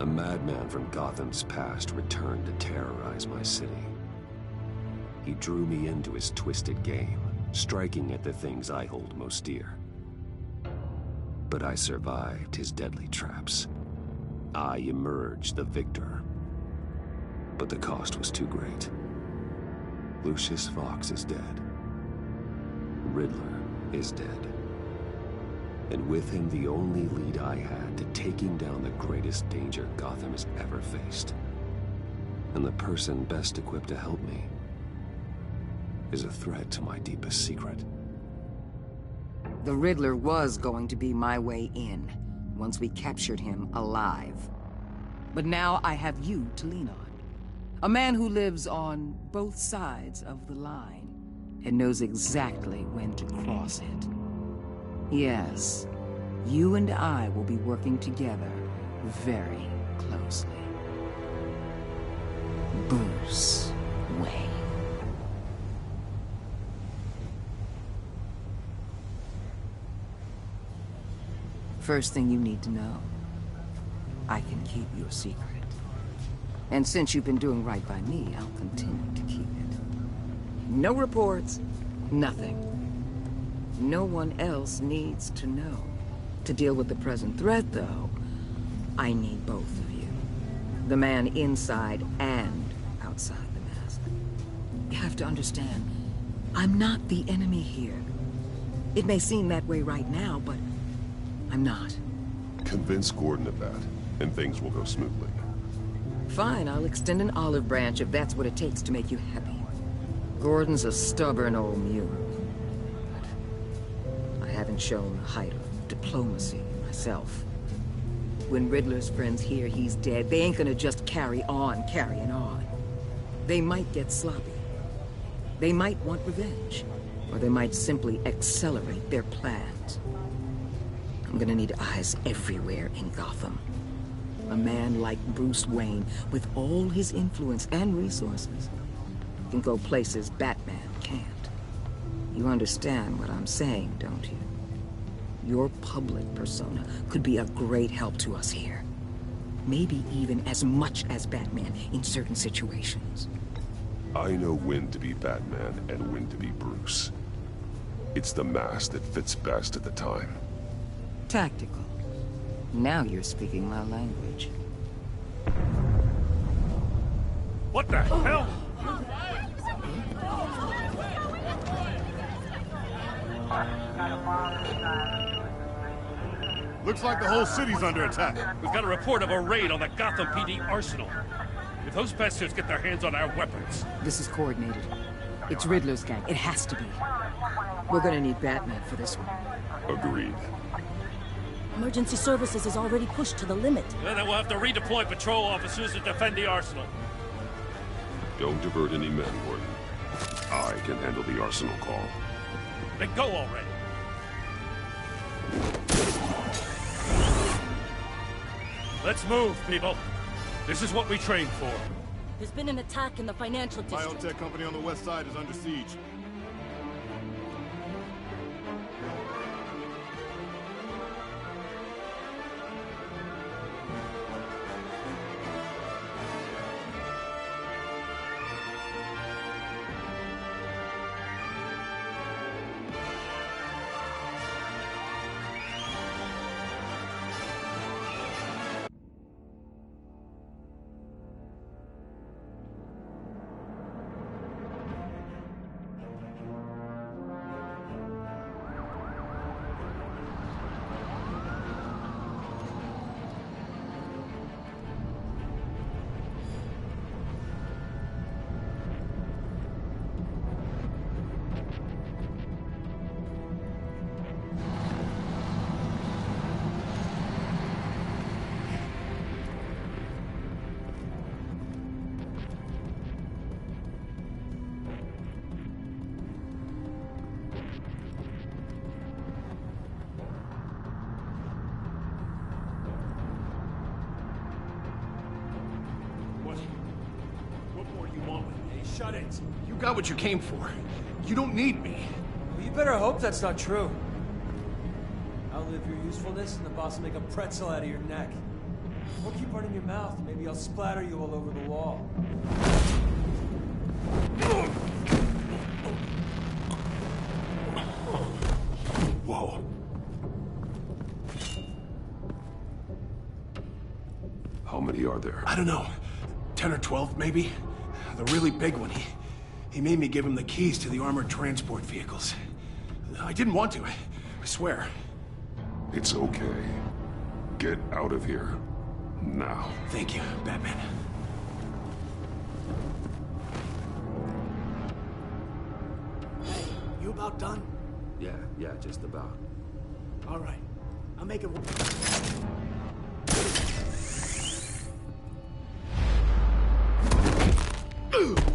A madman from Gotham's past returned to terrorize my city. He drew me into his twisted game, striking at the things I hold most dear. But I survived his deadly traps. I emerged the victor. But the cost was too great. Lucius Fox is dead. Riddler is dead. And with him, the only lead I had to taking down the greatest danger Gotham has ever faced. And the person best equipped to help me is a threat to my deepest secret. The Riddler was going to be my way in, once we captured him alive. But now I have you to lean on. A man who lives on both sides of the line and knows exactly when to cross it. Yes, you and I will be working together very closely. Bruce Wayne. First thing you need to know, I can keep your secret. And since you've been doing right by me, I'll continue to keep it. No reports, nothing. No one else needs to know. To deal with the present threat, though, I need both of you. The man inside and outside the mask. You have to understand, I'm not the enemy here. It may seem that way right now, but I'm not. Convince Gordon of that, and things will go smoothly. Fine, I'll extend an olive branch if that's what it takes to make you happy. Gordon's a stubborn old mule. But I haven't shown the height of diplomacy myself. When Riddler's friends hear he's dead, they ain't gonna just carry on carrying on. They might get sloppy. They might want revenge. Or they might simply accelerate their plans. I'm gonna need eyes everywhere in Gotham. A man like Bruce Wayne, with all his influence and resources, can go places Batman can't. You understand what I'm saying, don't you? Your public persona could be a great help to us here. Maybe even as much as Batman in certain situations. I know when to be Batman and when to be Bruce. It's the mask that fits best at the time. Tactical. Now you're speaking my language. What the hell? Looks like the whole city's under attack. We've got a report of a raid on the Gotham PD arsenal. If those bastards get their hands on our weapons... This is coordinated. It's Riddler's gang. It has to be. We're gonna need Batman for this one. Agreed. Emergency services is already pushed to the limit. Then we'll have to redeploy patrol officers to defend the arsenal. Don't divert any men, Gordon. I can handle the arsenal call. Then go already. Let's move, people. This is what we trained for. There's been an attack in the financial district. Biotech company on the west side is under siege. Shut it. You got what you came for. You don't need me. Well, you better hope that's not true. Outlive your usefulness and the boss will make a pretzel out of your neck. Don't keep running your mouth. Maybe I'll splatter you all over the wall. Whoa. How many are there? I don't know. 10 or 12, maybe? The really big one, he made me give him the keys to the armored transport vehicles. I didn't want to, I swear. It's okay. Get out of here. Now. Thank you, Batman. Hey, you about done? Yeah, just about. All right. I'll make it...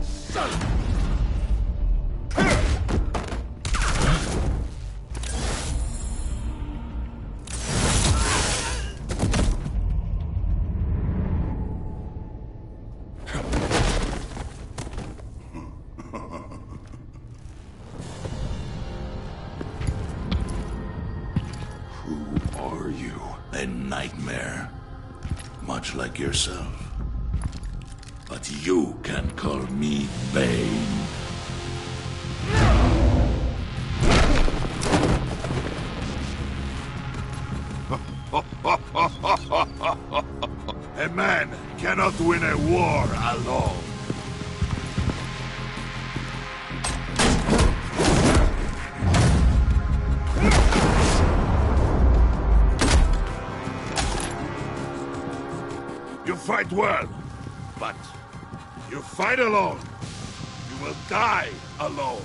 Son of... Who are you? A nightmare. Much like yourself. But you can call me Bane. A man cannot win a war alone. You fight well, but you fight alone. You will die alone.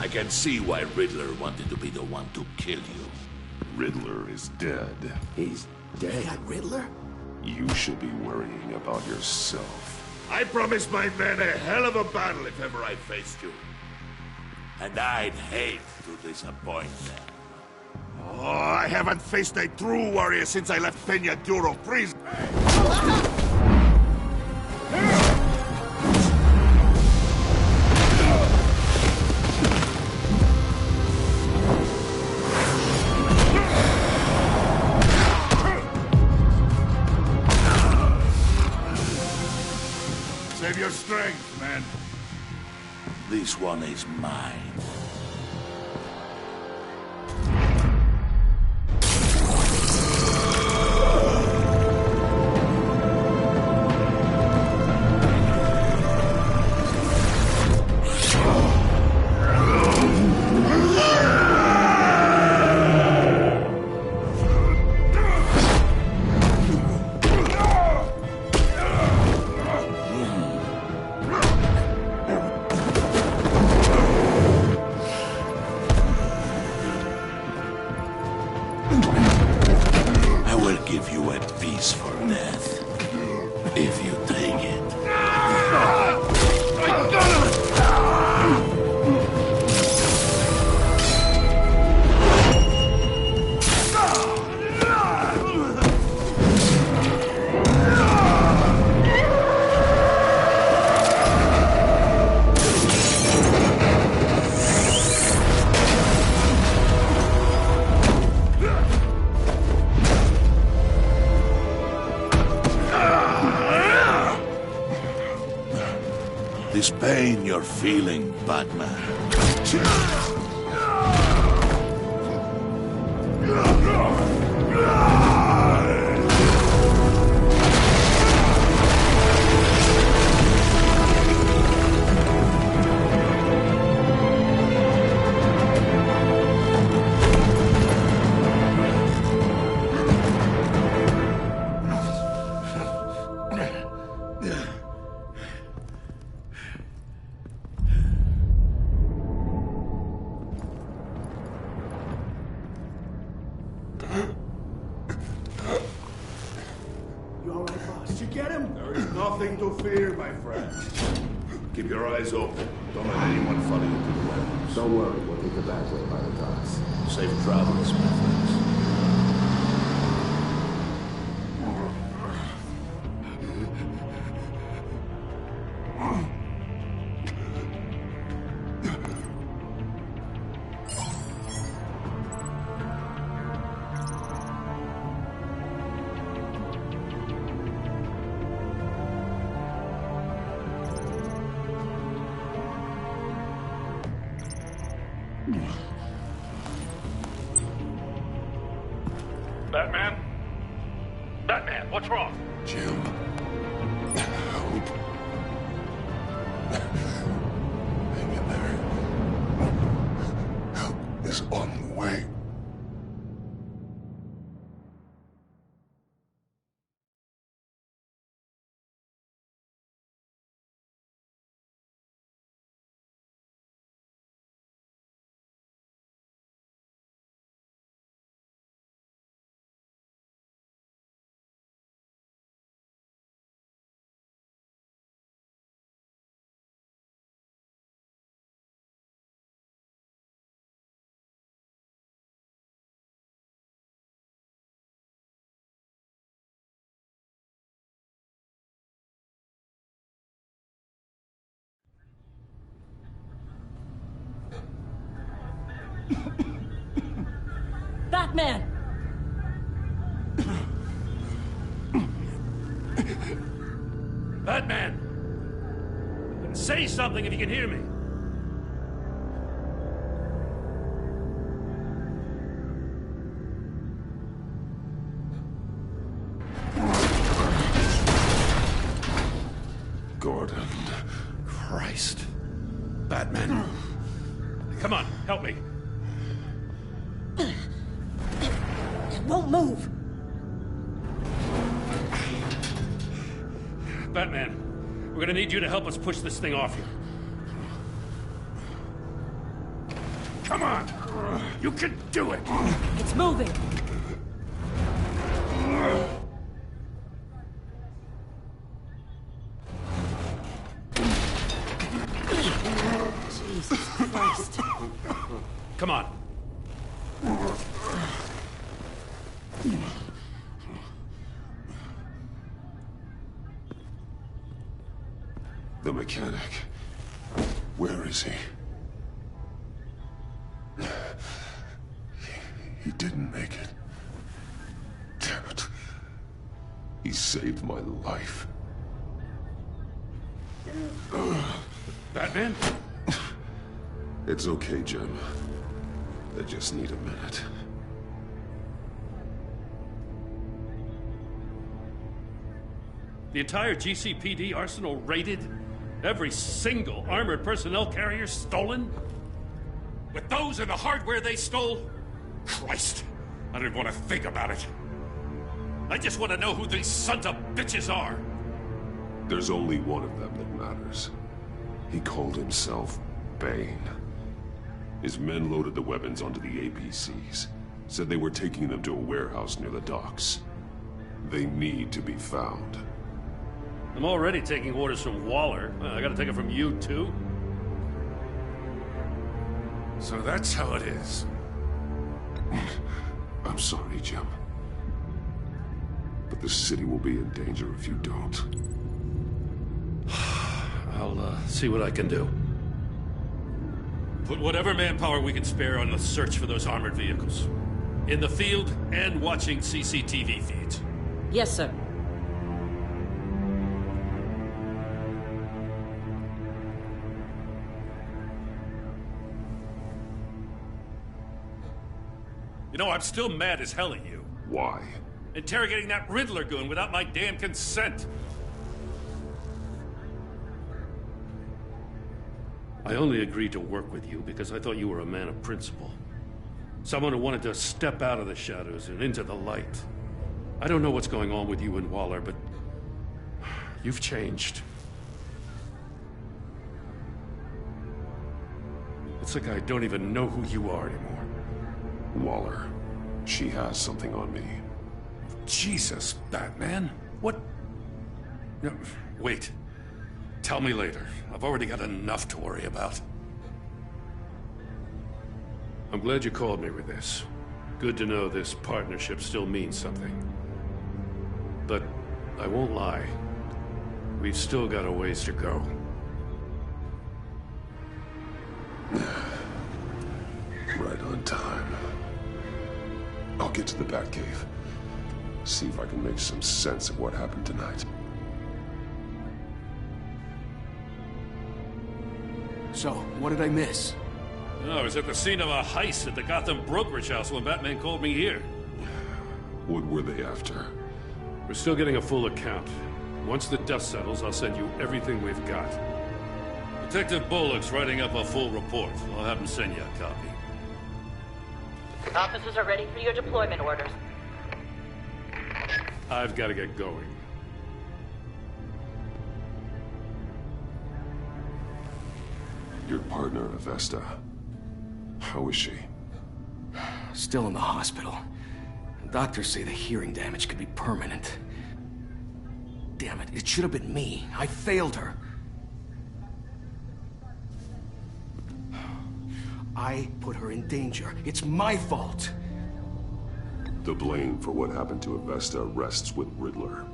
I can see why Riddler wanted to be the one to kill you. Riddler is dead. He's dead. Riddler? You should be worrying about yourself. I promised my men a hell of a battle if ever I faced you. And I'd hate to disappoint them. Oh, I haven't faced a true warrior since I left Peña Duro prison. Save your strength, man. This one is mine. I will give you a piece for death, if you take it. This pain you're feeling, Batman. Did you get him? There is nothing to fear, my friend. Keep your eyes open. Don't let anyone follow you to the weapons. Don't worry, we'll take the back way by the docks. Safe travels, my friends. Batman? Batman, what's wrong? Jim. Help. Hang in there. Help is on the way. Batman! Batman! Say something if you can hear me. Gordon. Christ. Batman. Come on, help me. It won't move! Batman, we're gonna need you to help us push this thing off you. Come on! You can do it! It's moving! Jesus Christ. Come on. The mechanic. Where is he? He didn't make it. Damn it. He saved my life. Batman? It's okay, Jim. I just need a minute. The entire GCPD arsenal raided? Every single armored personnel carrier stolen? With those and the hardware they stole? Christ, I don't even want to think about it. I just want to know who these sons of bitches are. There's only one of them that matters. He called himself Bane. His men loaded the weapons onto the APCs. Said they were taking them to a warehouse near the docks. They need to be found. I'm already taking orders from Waller. I gotta take it from you, too? So that's how it is. I'm sorry, Jim. But the city will be in danger if you don't. I'll see what I can do. Put whatever manpower we can spare on the search for those armored vehicles. In the field and watching CCTV feeds. Yes, sir. You know, I'm still mad as hell at you. Why? Interrogating that Riddler goon without my damn consent. I only agreed to work with you because I thought you were a man of principle. Someone who wanted to step out of the shadows and into the light. I don't know what's going on with you and Waller, but you've changed. It's like I don't even know who you are anymore. Waller. She has something on me. Jesus, Batman. What? No, wait. Tell me later. I've already got enough to worry about. I'm glad you called me with this. Good to know this partnership still means something. But I won't lie. We've still got a ways to go. Right on time. I'll get to the Batcave. See if I can make some sense of what happened tonight. So, what did I miss? No, I was at the scene of a heist at the Gotham brokerage house when Batman called me here. What were they after? We're still getting a full account. Once the dust settles, I'll send you everything we've got. Detective Bullock's writing up a full report. I'll have him send you a copy. Officers are ready for your deployment orders. I've got to get going. Your partner, Avesta. How is she? Still in the hospital. Doctors say the hearing damage could be permanent. Damn it, it should have been me. I failed her. I put her in danger. It's my fault. The blame for what happened to Avesta rests with Riddler,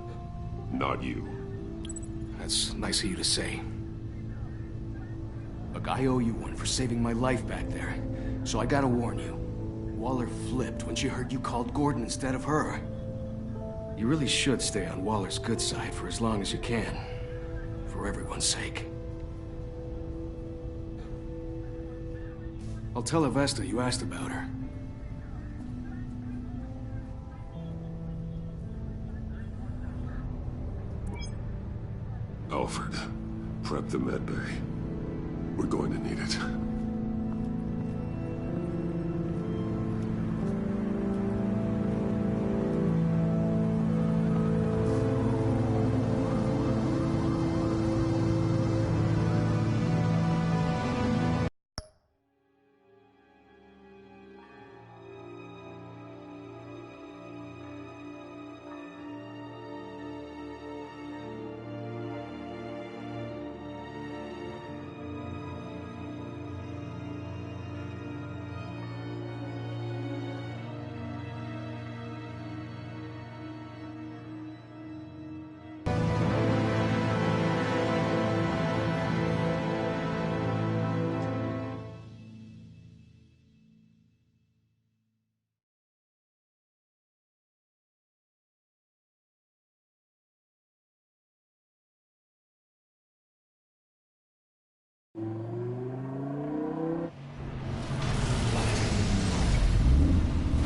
not you. That's nice of you to say. Look, I owe you one for saving my life back there. So I gotta warn you. Waller flipped when she heard you called Gordon instead of her. You really should stay on Waller's good side for as long as you can. For everyone's sake. I'll tell Avesta you asked about her. Alfred, prep the med bay. We're going to need it.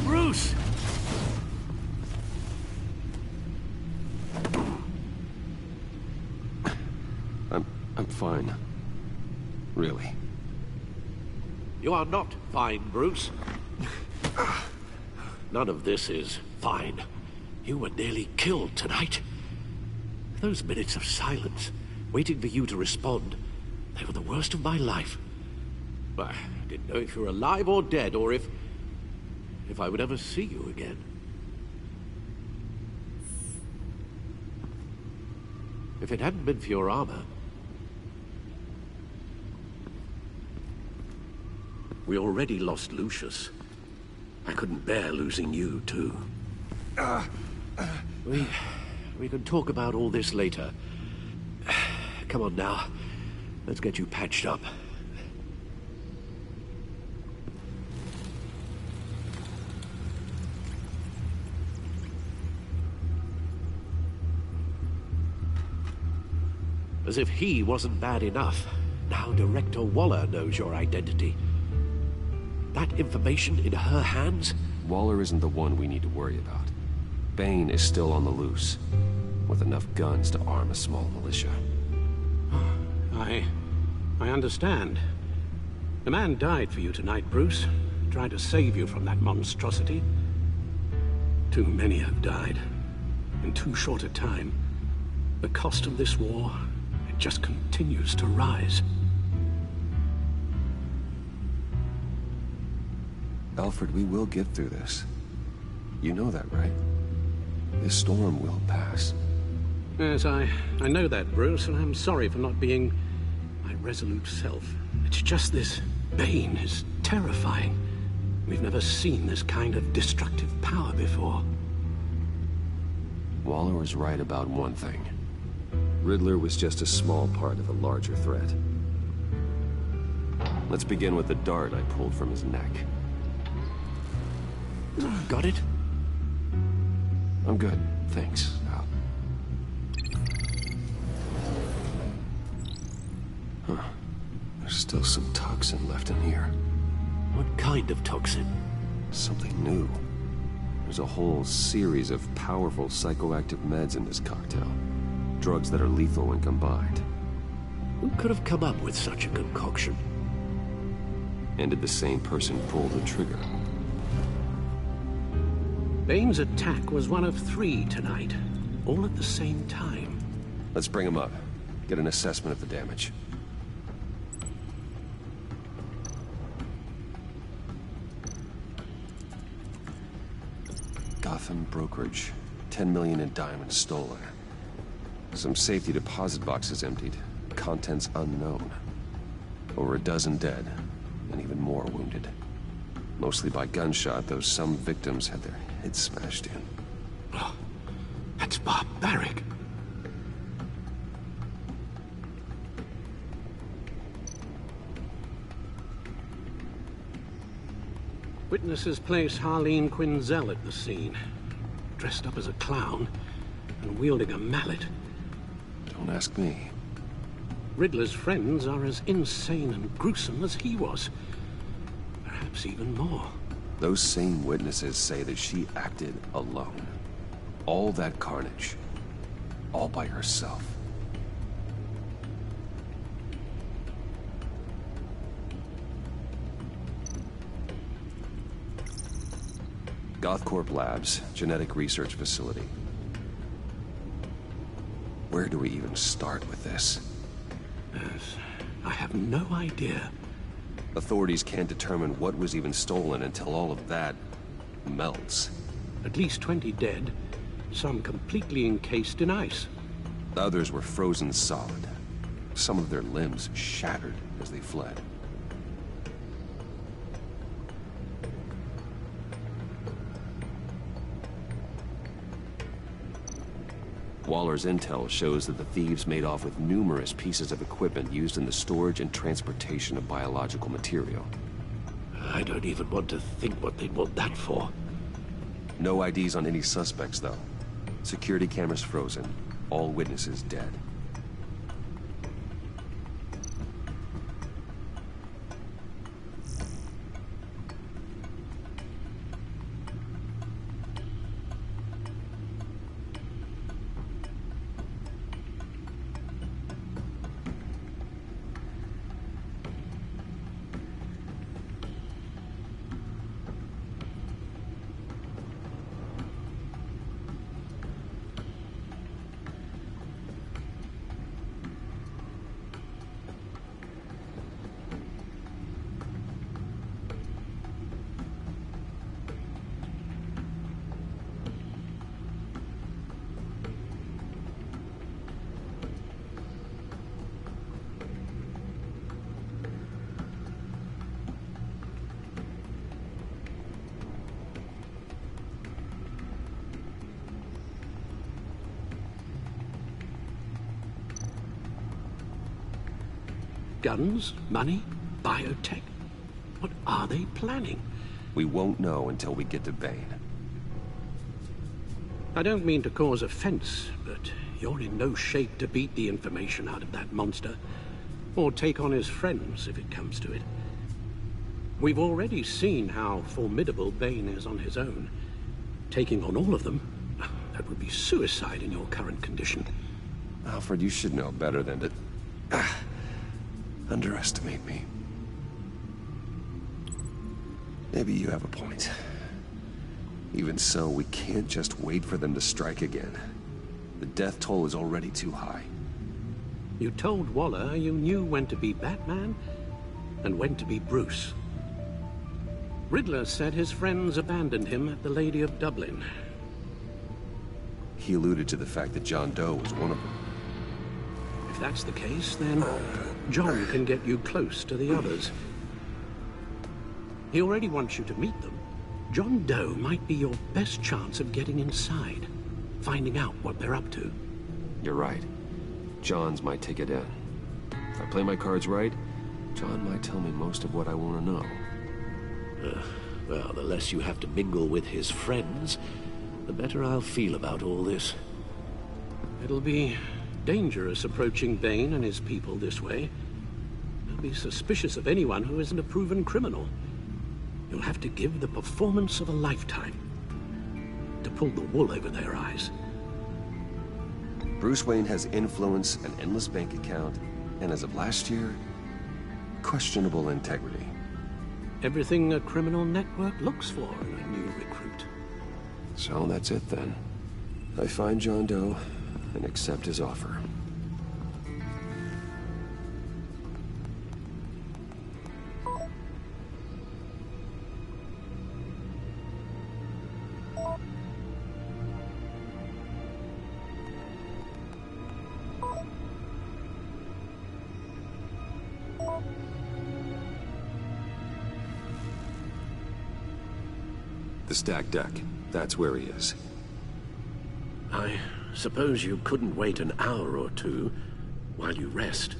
Bruce! I'm fine. Really. You are not fine, Bruce. None of this is fine. You were nearly killed tonight. Those minutes of silence, waiting for you to respond, they were the worst of my life. I didn't know if you were alive or dead, or if I would ever see you again. If it hadn't been for your armor, we already lost Lucius. I couldn't bear losing you, too. We can talk about all this later. Come on now. Let's get you patched up. As if he wasn't bad enough, now Director Waller knows your identity. That information in her hands? Waller isn't the one we need to worry about. Bane is still on the loose, with enough guns to arm a small militia. I understand. The man died for you tonight, Bruce. Tried to save you from that monstrosity. Too many have died. In too short a time. The cost of this war, it just continues to rise. Alfred, we will get through this. You know that, right? This storm will pass. Yes, I know that, Bruce, and I'm sorry for not being my resolute self. It's just this Bane is terrifying. We've never seen this kind of destructive power before. Waller was right about one thing. Riddler was just a small part of a larger threat. Let's begin with the dart I pulled from his neck. Got it? I'm good, thanks. Huh. There's still some toxin left in here. What kind of toxin? Something new. There's a whole series of powerful psychoactive meds in this cocktail. Drugs that are lethal when combined. Who could have come up with such a concoction? And did the same person pull the trigger? Bane's attack was one of 3 tonight, all at the same time. Let's bring him up. Get an assessment of the damage. Gotham brokerage. 10 million in diamonds stolen. Some safety deposit boxes emptied. Contents unknown. Over a dozen dead, and even more wounded. Mostly by gunshot, though some victims had their heads smashed in. Oh, that's barbaric. Witnesses place Harleen Quinzel at the scene, dressed up as a clown and wielding a mallet. Don't ask me. Riddler's friends are as insane and gruesome as he was. Perhaps even more. Those same witnesses say that she acted alone. All that carnage. All by herself. Gothcorp Labs, genetic research facility. Where do we even start with this? Yes, I have no idea. Authorities can't determine what was even stolen until all of that melts. At least 20 dead, some completely encased in ice. Others were frozen solid. Some of their limbs shattered as they fled. Waller's intel shows that the thieves made off with numerous pieces of equipment used in the storage and transportation of biological material. I don't even want to think what they'd want that for. No IDs on any suspects, though. Security cameras frozen. All witnesses dead. Guns? Money? Biotech? What are they planning? We won't know until we get to Bane. I don't mean to cause offense, but you're in no shape to beat the information out of that monster, or take on his friends if it comes to it. We've already seen how formidable Bane is on his own. Taking on all of them, that would be suicide in your current condition. Alfred, you should know better than to underestimate me. Maybe you have a point. Even so, we can't just wait for them to strike again. The death toll is already too high. You told Waller you knew when to be Batman and when to be Bruce. Riddler said his friends abandoned him at the Lady of Dublin. He alluded to the fact that John Doe was one of them. If that's the case, then John can get you close to the others. He already wants you to meet them. John Doe might be your best chance of getting inside, finding out what they're up to. You're right. John's my ticket in. If I play my cards right, John might tell me most of what I want to know. Well, the less you have to mingle with his friends, the better I'll feel about all this. It'll be dangerous approaching Bane and his people this way. They'll be suspicious of anyone who isn't a proven criminal. You'll have to give the performance of a lifetime to pull the wool over their eyes. Bruce Wayne has influence, an endless bank account, and as of last year, questionable integrity. Everything a criminal network looks for in a new recruit. So that's it then. I find John Doe and accept his offer. The stacked deck. That's where he is. I suppose you couldn't wait an hour or two while you rest?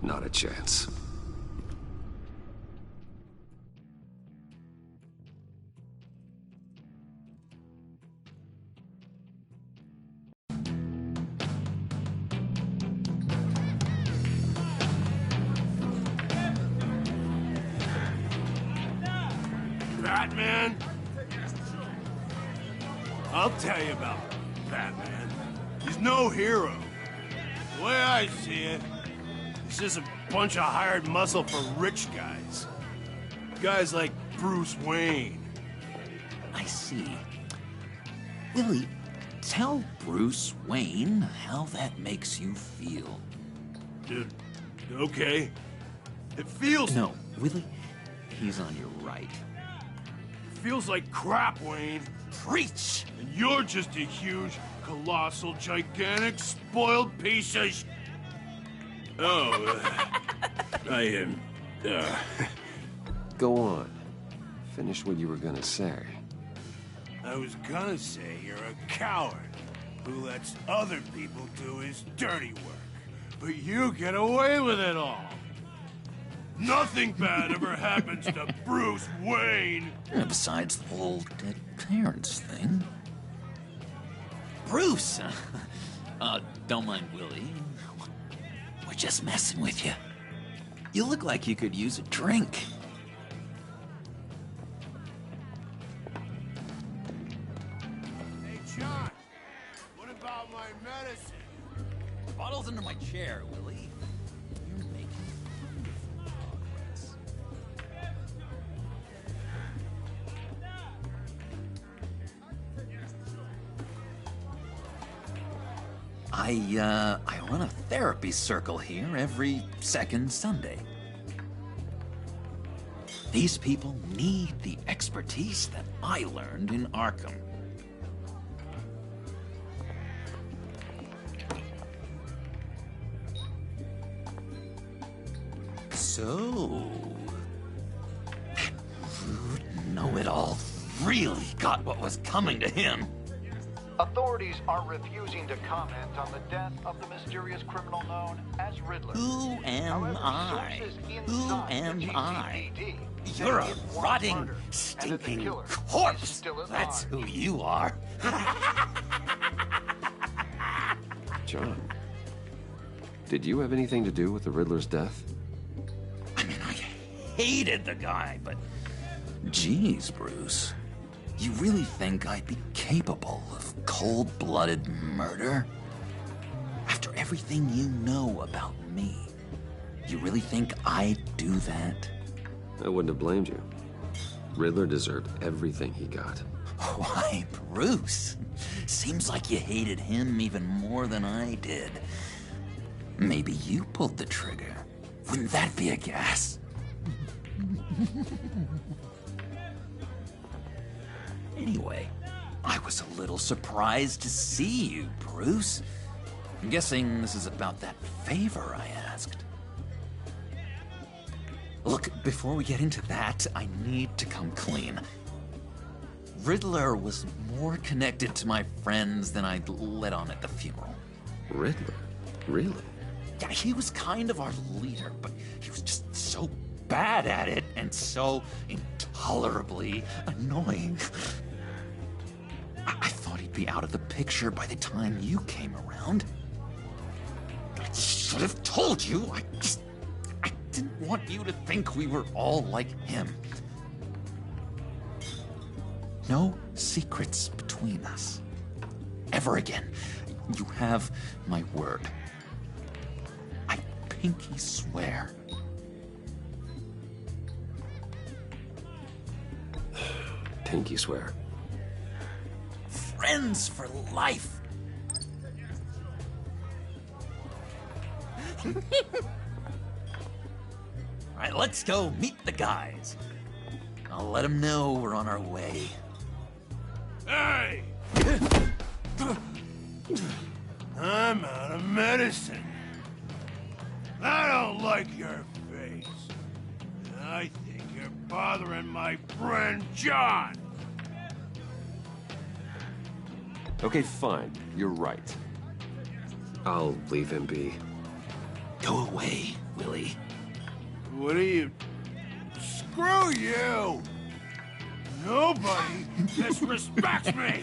Not a chance. Batman? I'll tell you about Batman. He's no hero. The way I see it, he's just a bunch of hired muscle for rich guys. Guys like Bruce Wayne. I see. Willie, tell Bruce Wayne how that makes you feel. Okay. It feels... No, Willie, he's on your right. Feels like crap, Wayne. Preach! And you're just a huge, colossal, gigantic, spoiled piece of sh... Oh, I am... Go on. Finish what you were gonna say. I was gonna say you're a coward who lets other people do his dirty work. But you get away with it all. Nothing bad ever happens to Bruce Wayne. Besides the whole dead parents thing. Bruce! Don't mind Willie. We're just messing with you. You look like you could use a drink. Hey, John. What about my medicine? Bottle's under my chair, Willie. You're making progress. I run a therapy circle here every second Sunday. These people need the expertise that I learned in Arkham. So, that rude know-it-all really got what was coming to him. Authorities are refusing to comment on the death of the mysterious criminal known as Riddler. Who am However, I? sources Who inside am the I? GCPD say You're a it was rotting, murder, and that the stinking killer is corpse. still at That's large. who you are. John, did you have anything to do with the Riddler's death? I mean, I hated the guy, but... Geez, Bruce. You really think I'd be capable of cold-blooded murder? After everything you know about me, you really think I'd do that? I wouldn't have blamed you. Riddler deserved everything he got. Why, Bruce? Seems like you hated him even more than I did. Maybe you pulled the trigger. Wouldn't that be a gas? Anyway, I was a little surprised to see you, Bruce. I'm guessing this is about that favor I asked. Look, before we get into that, I need to come clean. Riddler was more connected to my friends than I'd let on at the funeral. Riddler? Really? Yeah, he was kind of our leader, but he was just so bad at it and so intolerably annoying. I thought he'd be out of the picture by the time you came around. I should have told you. I didn't want you to think we were all like him. No secrets between us. Ever again. You have my word. I pinky swear. Pinky swear. Friends for life. All right, let's go meet the guys. I'll let them know we're on our way. Hey! I'm out of medicine. I don't like your face. I think you're bothering my friend John. Okay, fine. You're right. I'll leave him be. Go away, Willie. What are you... Screw you! Nobody disrespects me!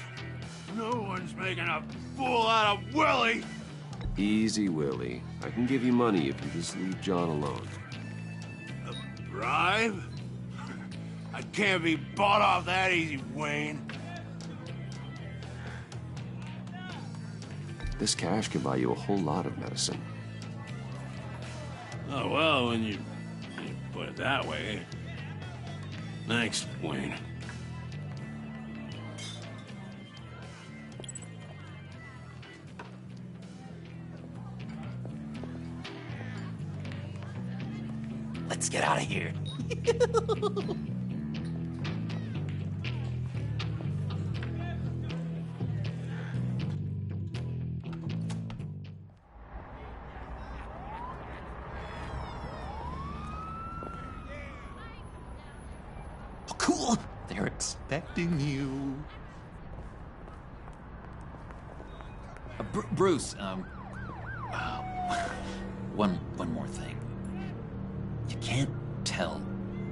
No one's making a fool out of Willie! Easy, Willie. I can give you money if you just leave John alone. A bribe? I can't be bought off that easy, Wayne. This cash can buy you a whole lot of medicine. Oh, well, when you put it that way. Thanks, Wayne. Let's get out of here. Oh, cool. They're expecting you. Bruce, one more thing. You can't tell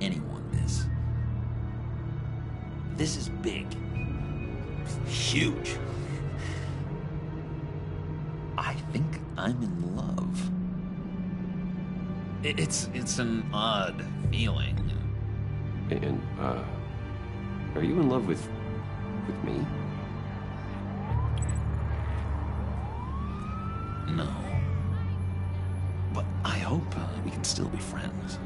anyone this. This is big. Huge. I think I'm in love. It's an odd feeling. And, are you in love with me? No. But I hope we can still be friends.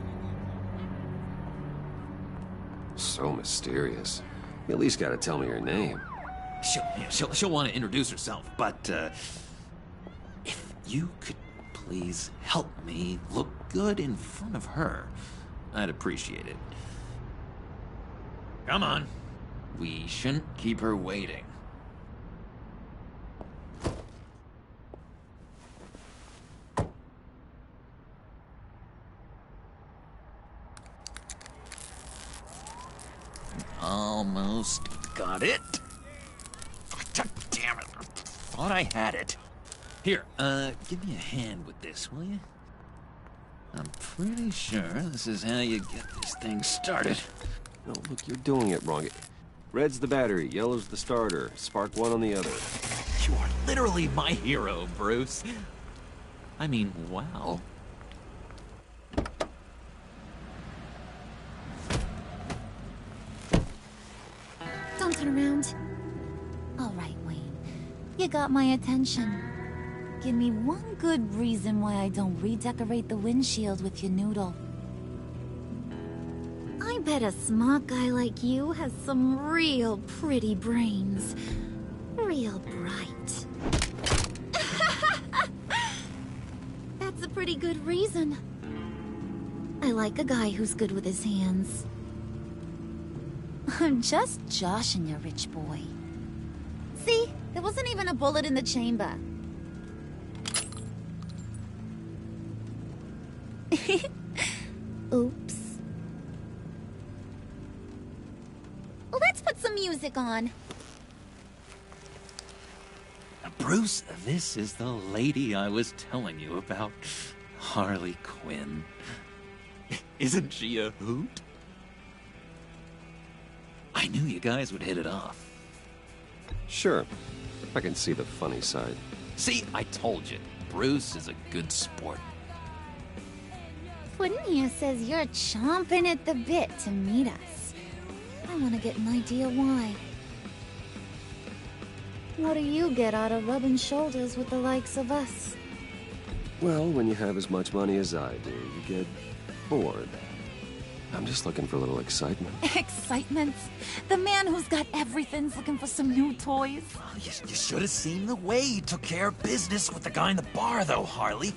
So mysterious. You at least gotta tell me her name. She'll want to introduce herself, but if you could please help me look good in front of her, I'd appreciate it. Come on. We shouldn't keep her waiting. Almost got it. God damn it. I thought I had it. Here, give me a hand with this, will you? I'm pretty sure this is how you get this thing started. No, look, you're doing it wrong. Red's the battery, yellow's the starter. Spark one on the other. You are literally my hero, Bruce. I mean, wow. Don't turn around. All right, Wayne. You got my attention. Give me one good reason why I don't redecorate the windshield with your noodle. I bet a smart guy like you has some real pretty brains. Real bright. That's a pretty good reason. I like a guy who's good with his hands. I'm just joshing you, rich boy. There wasn't even a bullet in the chamber. Oops. Let's put some music on. Bruce, this is the lady I was telling you about. Harley Quinn. Isn't she a hoot? I knew you guys would hit it off. Sure. I can see the funny side. See, I told you. Bruce is a good sport. Puddin' here says you're chomping at the bit to meet us. I want to get an idea why. What do you get out of rubbing shoulders with the likes of us? Well, when you have as much money as I do, you get bored. I'm just looking for a little excitement. Excitement? The man who's got everything's looking for some new toys. Oh, you should have seen the way he took care of business with the guy in the bar, though, Harley.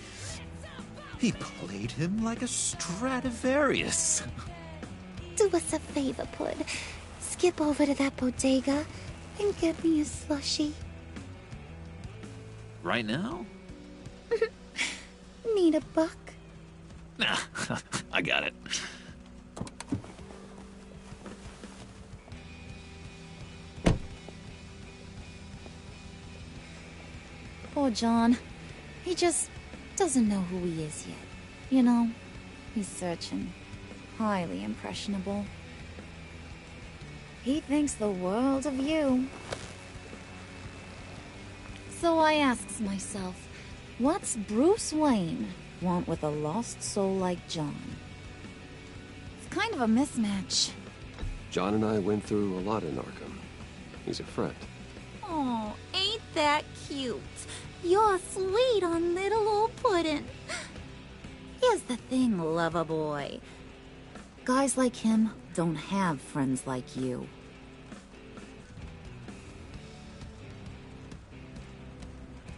He played him like a Stradivarius. Do us a favor, Pud. Skip over to that bodega and get me a slushie. Right now? Need a buck? Nah, I got it. Poor John. He just doesn't know who he is yet. You know, he's searching. Highly impressionable. He thinks the world of you. So I asks myself, what's Bruce Wayne want with a lost soul like John? It's kind of a mismatch. John and I went through a lot in Arkham. He's a friend. Oh, ain't that cute? You're sweet on little old Puddin'. Here's the thing, lover boy. Guys like him don't have friends like you.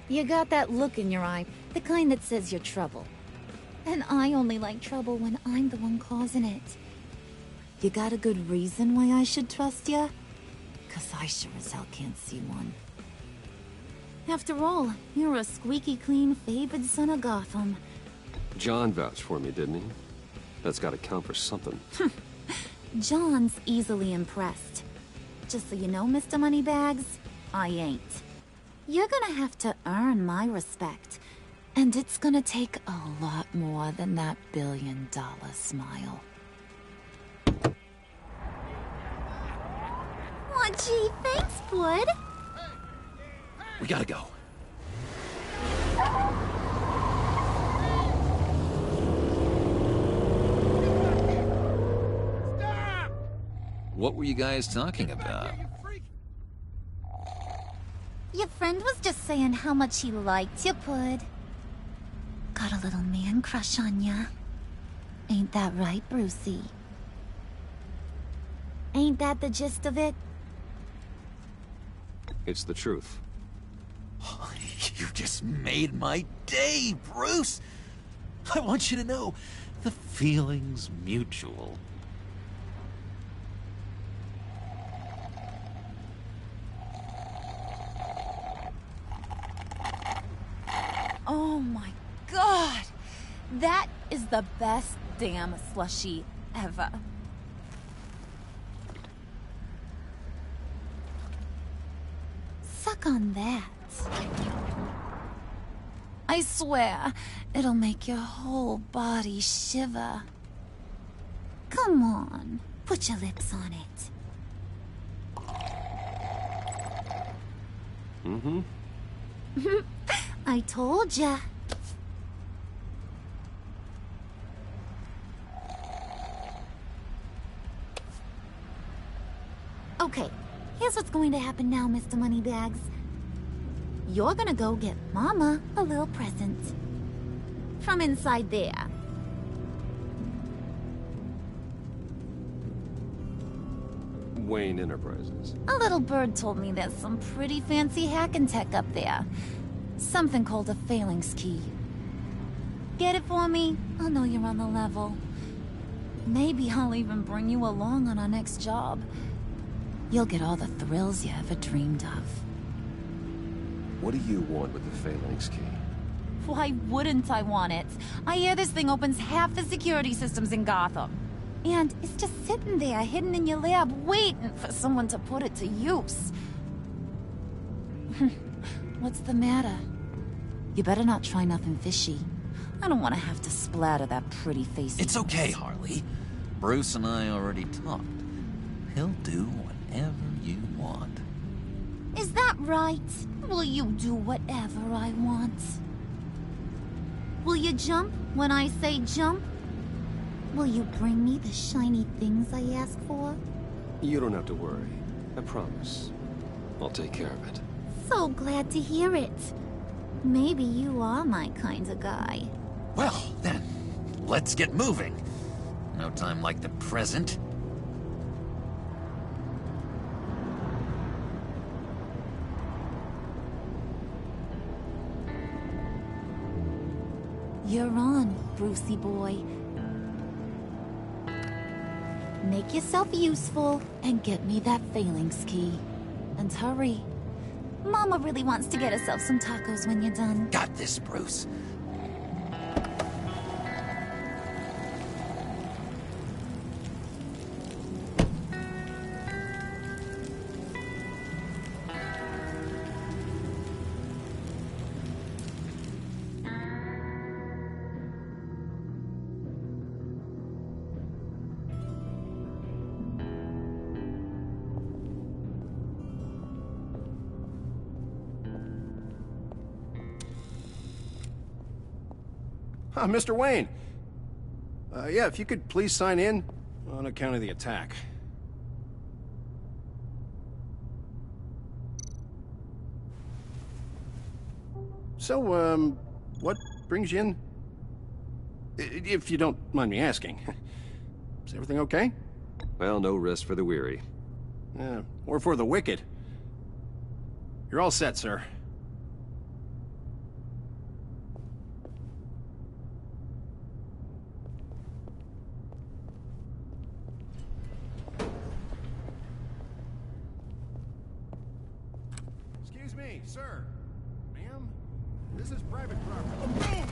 You got that look in your eye, the kind that says you're trouble. And I only like trouble when I'm the one causing it. You got a good reason why I should trust you? 'Cause I sure as hell can't see one. After all, you're a squeaky clean favored son of Gotham. John vouched for me, didn't he? That's gotta count for something. John's easily impressed. Just so you know, Mr. Moneybags, I ain't. You're gonna have to earn my respect. And it's gonna take a lot more than that billion-dollar smile. Aw, gee, thanks, Bud. We gotta go. Stop! What were you guys talking about? Your friend was just saying how much he liked you, Pud. Got a little man crush on ya. Ain't that right, Brucey? Ain't that the gist of it? It's the truth. You just made my day, Bruce! I want you to know, the feeling's mutual. Oh my god! That is the best damn slushie ever. Suck on that. I swear, it'll make your whole body shiver. Come on, put your lips on it. Mm-hmm. I told ya. Okay, here's what's going to happen now, Mr. Moneybags. You're gonna go get Mama a little present. From inside there. Wayne Enterprises. A little bird told me there's some pretty fancy hacking tech up there. Something called a phalanx key. Get it for me? I'll know you're on the level. Maybe I'll even bring you along on our next job. You'll get all the thrills you ever dreamed of. What do you want with the Phalanx key? Why wouldn't I want it? I hear this thing opens half the security systems in Gotham. And it's just sitting there, hidden in your lab, waiting for someone to put it to use. What's the matter? You better not try nothing fishy. I don't want to have to splatter that pretty face. It's okay, Harley. Bruce and I already talked. He'll do whatever you want. Is that right? Will you do whatever I want? Will you jump when I say jump? Will you bring me the shiny things I ask for? You don't have to worry. I promise. I'll take care of it. So glad to hear it. Maybe you are my kind of guy. Well, then, let's get moving. No time like the present. You're on, Brucey boy. Make yourself useful and get me that Phalanx key. And hurry. Mama really wants to get herself some tacos when you're done. Got this, Bruce. Mr. Wayne. Yeah, if you could please sign in on account of the attack. So, what brings you in? If you don't mind me asking. Is everything okay? Well, no rest for the weary. Or for the wicked. You're all set, sir. Excuse me, sir. Ma'am, this is private property.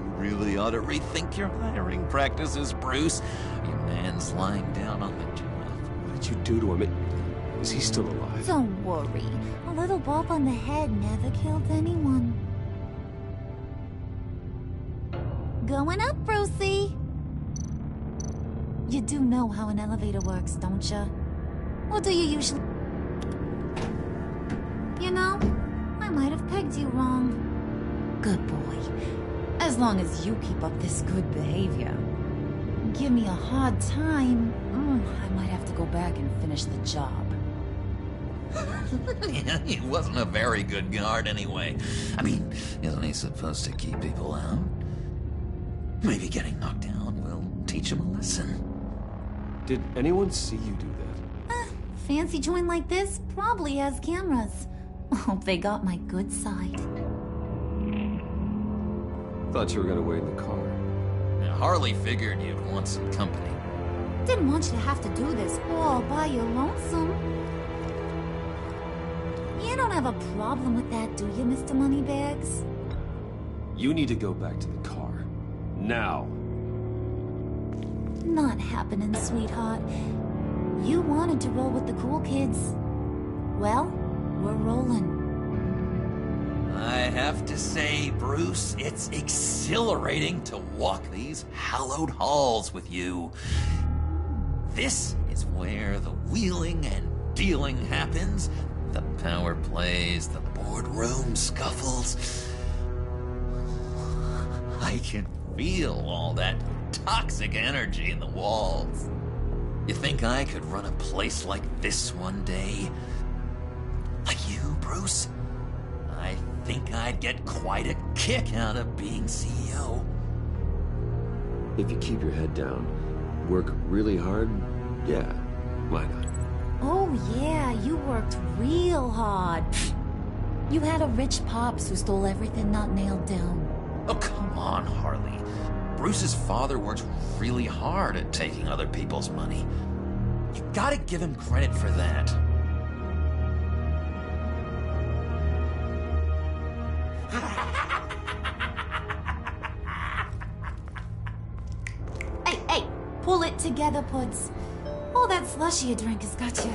You really ought to rethink your hiring practices, Bruce. Your man's lying down on the job. What did you do to him? Is he still alive? Don't worry. A little bump on the head never killed anyone. Going up, Brucey. You do know how an elevator works, don't you? Or do you usually... You know, I might have pegged you wrong. Good boy. As long as you keep up this good behavior. Give me a hard time, I might have to go back and finish the job. Yeah, he wasn't a very good guard anyway. I mean, isn't he supposed to keep people out? Maybe getting knocked down will teach him a lesson. Did anyone see you do that? Fancy joint like this probably has cameras. Hope they got my good side. Thought you were gonna wait in the car. Now, Harley figured you'd want some company. Didn't want you to have to do this all by your lonesome. You don't have a problem with that, do you, Mr. Moneybags? You need to go back to the car. Now. Not happening, sweetheart. You wanted to roll with the cool kids. Well, we're rolling. I have to say, Bruce, it's exhilarating to walk these hallowed halls with you. This is where the wheeling and dealing happens, the power plays, the boardroom scuffles. I can feel all that toxic energy in the walls. You think I could run a place like this one day? Like you, Bruce? I think I'd get quite a kick out of being CEO. If you keep your head down, work really hard, yeah, why not? Oh yeah, you worked real hard. You had a rich pops who stole everything not nailed down. Oh, come on, Harley. Bruce's father worked really hard at taking other people's money. You gotta give him credit for that. Hey, pull it together, Puds. All that slushy you drink has got you.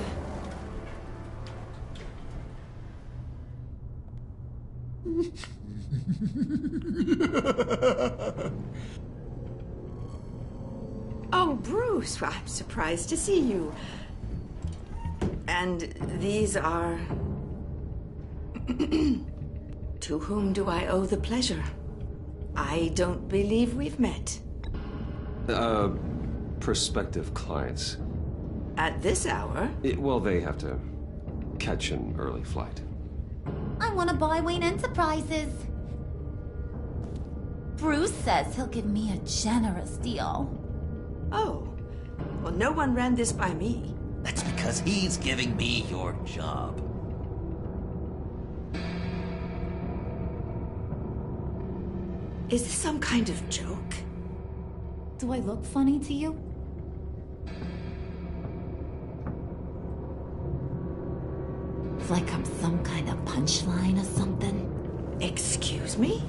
Oh, Bruce, I'm surprised to see you. And these are... To whom do I owe the pleasure? I don't believe we've met. Prospective clients. At this hour? Well, they have to catch an early flight. I want to buy Wayne Enterprises. Bruce says he'll give me a generous deal. Oh. Well, no one ran this by me. That's because he's giving me your job. Is this some kind of joke? Do I look funny to you? It's like I'm some kind of punchline or something. Excuse me?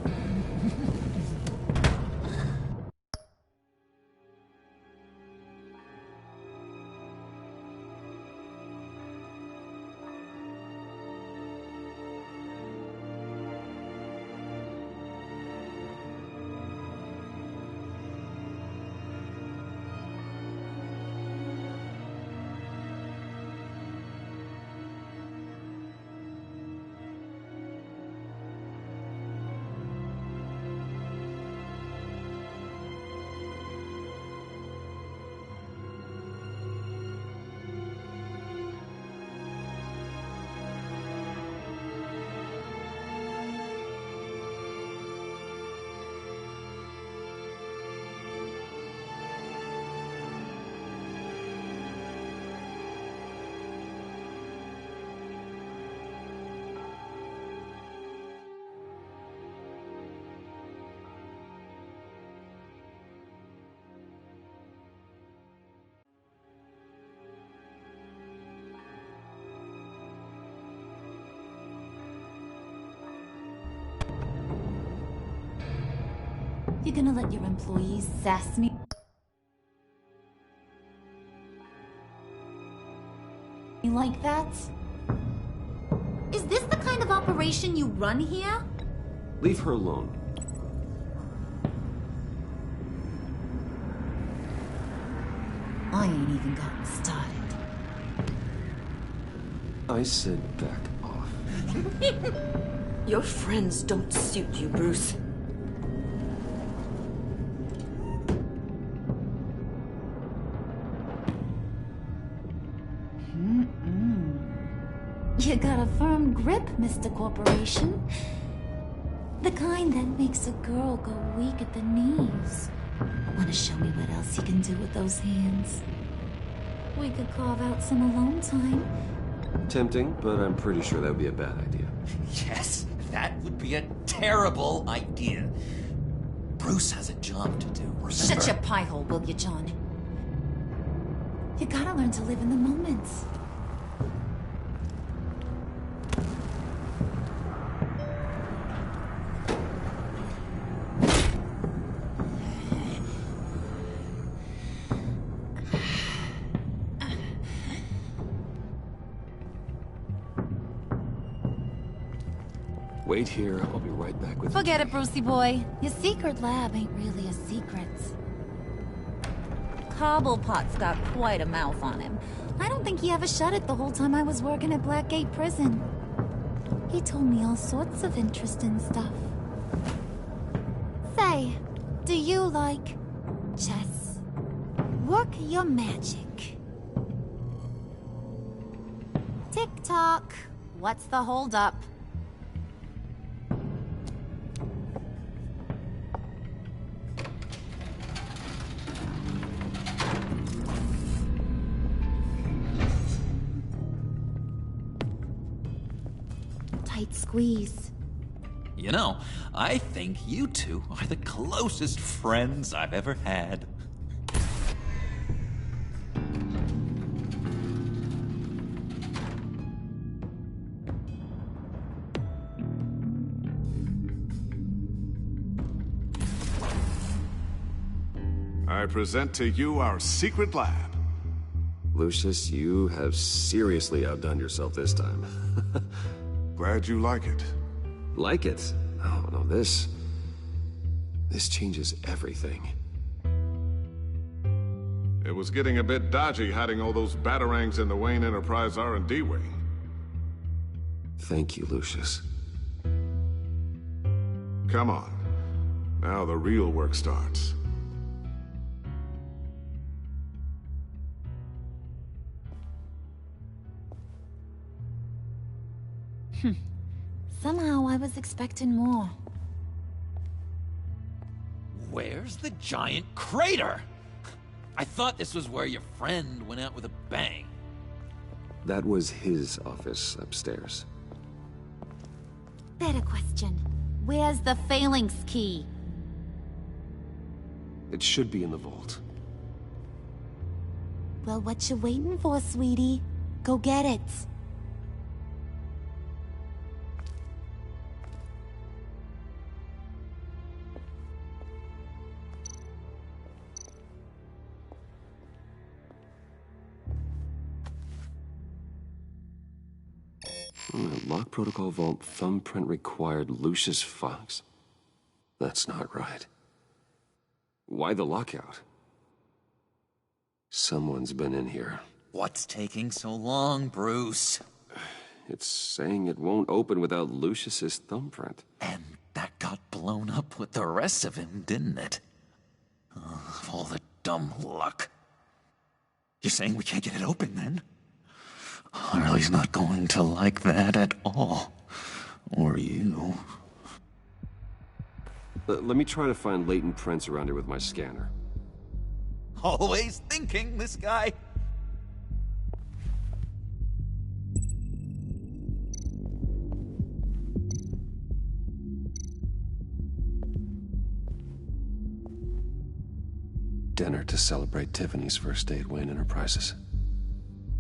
You gonna let your employees sass me? Like that? Is this the kind of operation you run here? Leave her alone. I ain't even gotten started. I said back off. Your friends don't suit you, Bruce. You got a firm grip, Mr. Corporation. The kind that makes a girl go weak at the knees. Wanna show me what else you can do with those hands? We could carve out some alone time. Tempting, but I'm pretty sure that would be a bad idea. Yes, that would be a terrible idea. Bruce has a job to do, remember? Shut your pie hole, will you, John? You gotta learn to live in the moment. Wait here, I'll be right back with you. Forget it, Brucey boy. Your secret lab ain't really a secret. Cobblepot's got quite a mouth on him. I don't think he ever shut it the whole time I was working at Blackgate Prison. He told me all sorts of interesting stuff. Say, do you like chess? Work your magic. Tick-tock. What's the holdup? Tight squeeze. You know, I think you two are the closest friends I've ever had. I present to you our secret lab. Lucius, you have seriously outdone yourself this time. Glad you like it. Like it? Oh, no, this changes everything. It was getting a bit dodgy hiding all those batarangs in the Wayne Enterprise R&D wing. Thank you, Lucius. Come on. Now the real work starts. Somehow I was expecting more. Where's the giant crater? I thought this was where your friend went out with a bang. That was his office upstairs. Better question. Where's the phalanx key? It should be in the vault. Well, what you waiting for, sweetie? Go get it. Lock protocol vault thumbprint required Lucius Fox. That's not right. Why the lockout? Someone's been in here. What's taking so long, Bruce? It's saying it won't open without Lucius's thumbprint. And that got blown up with the rest of him, didn't it? All the dumb luck. You're saying we can't get it open, then? Harley's not going to like that at all. Or you. Let me try to find latent prints around here with my scanner. Always thinking, this guy. Dinner to celebrate Tiffany's first day at Wayne Enterprises.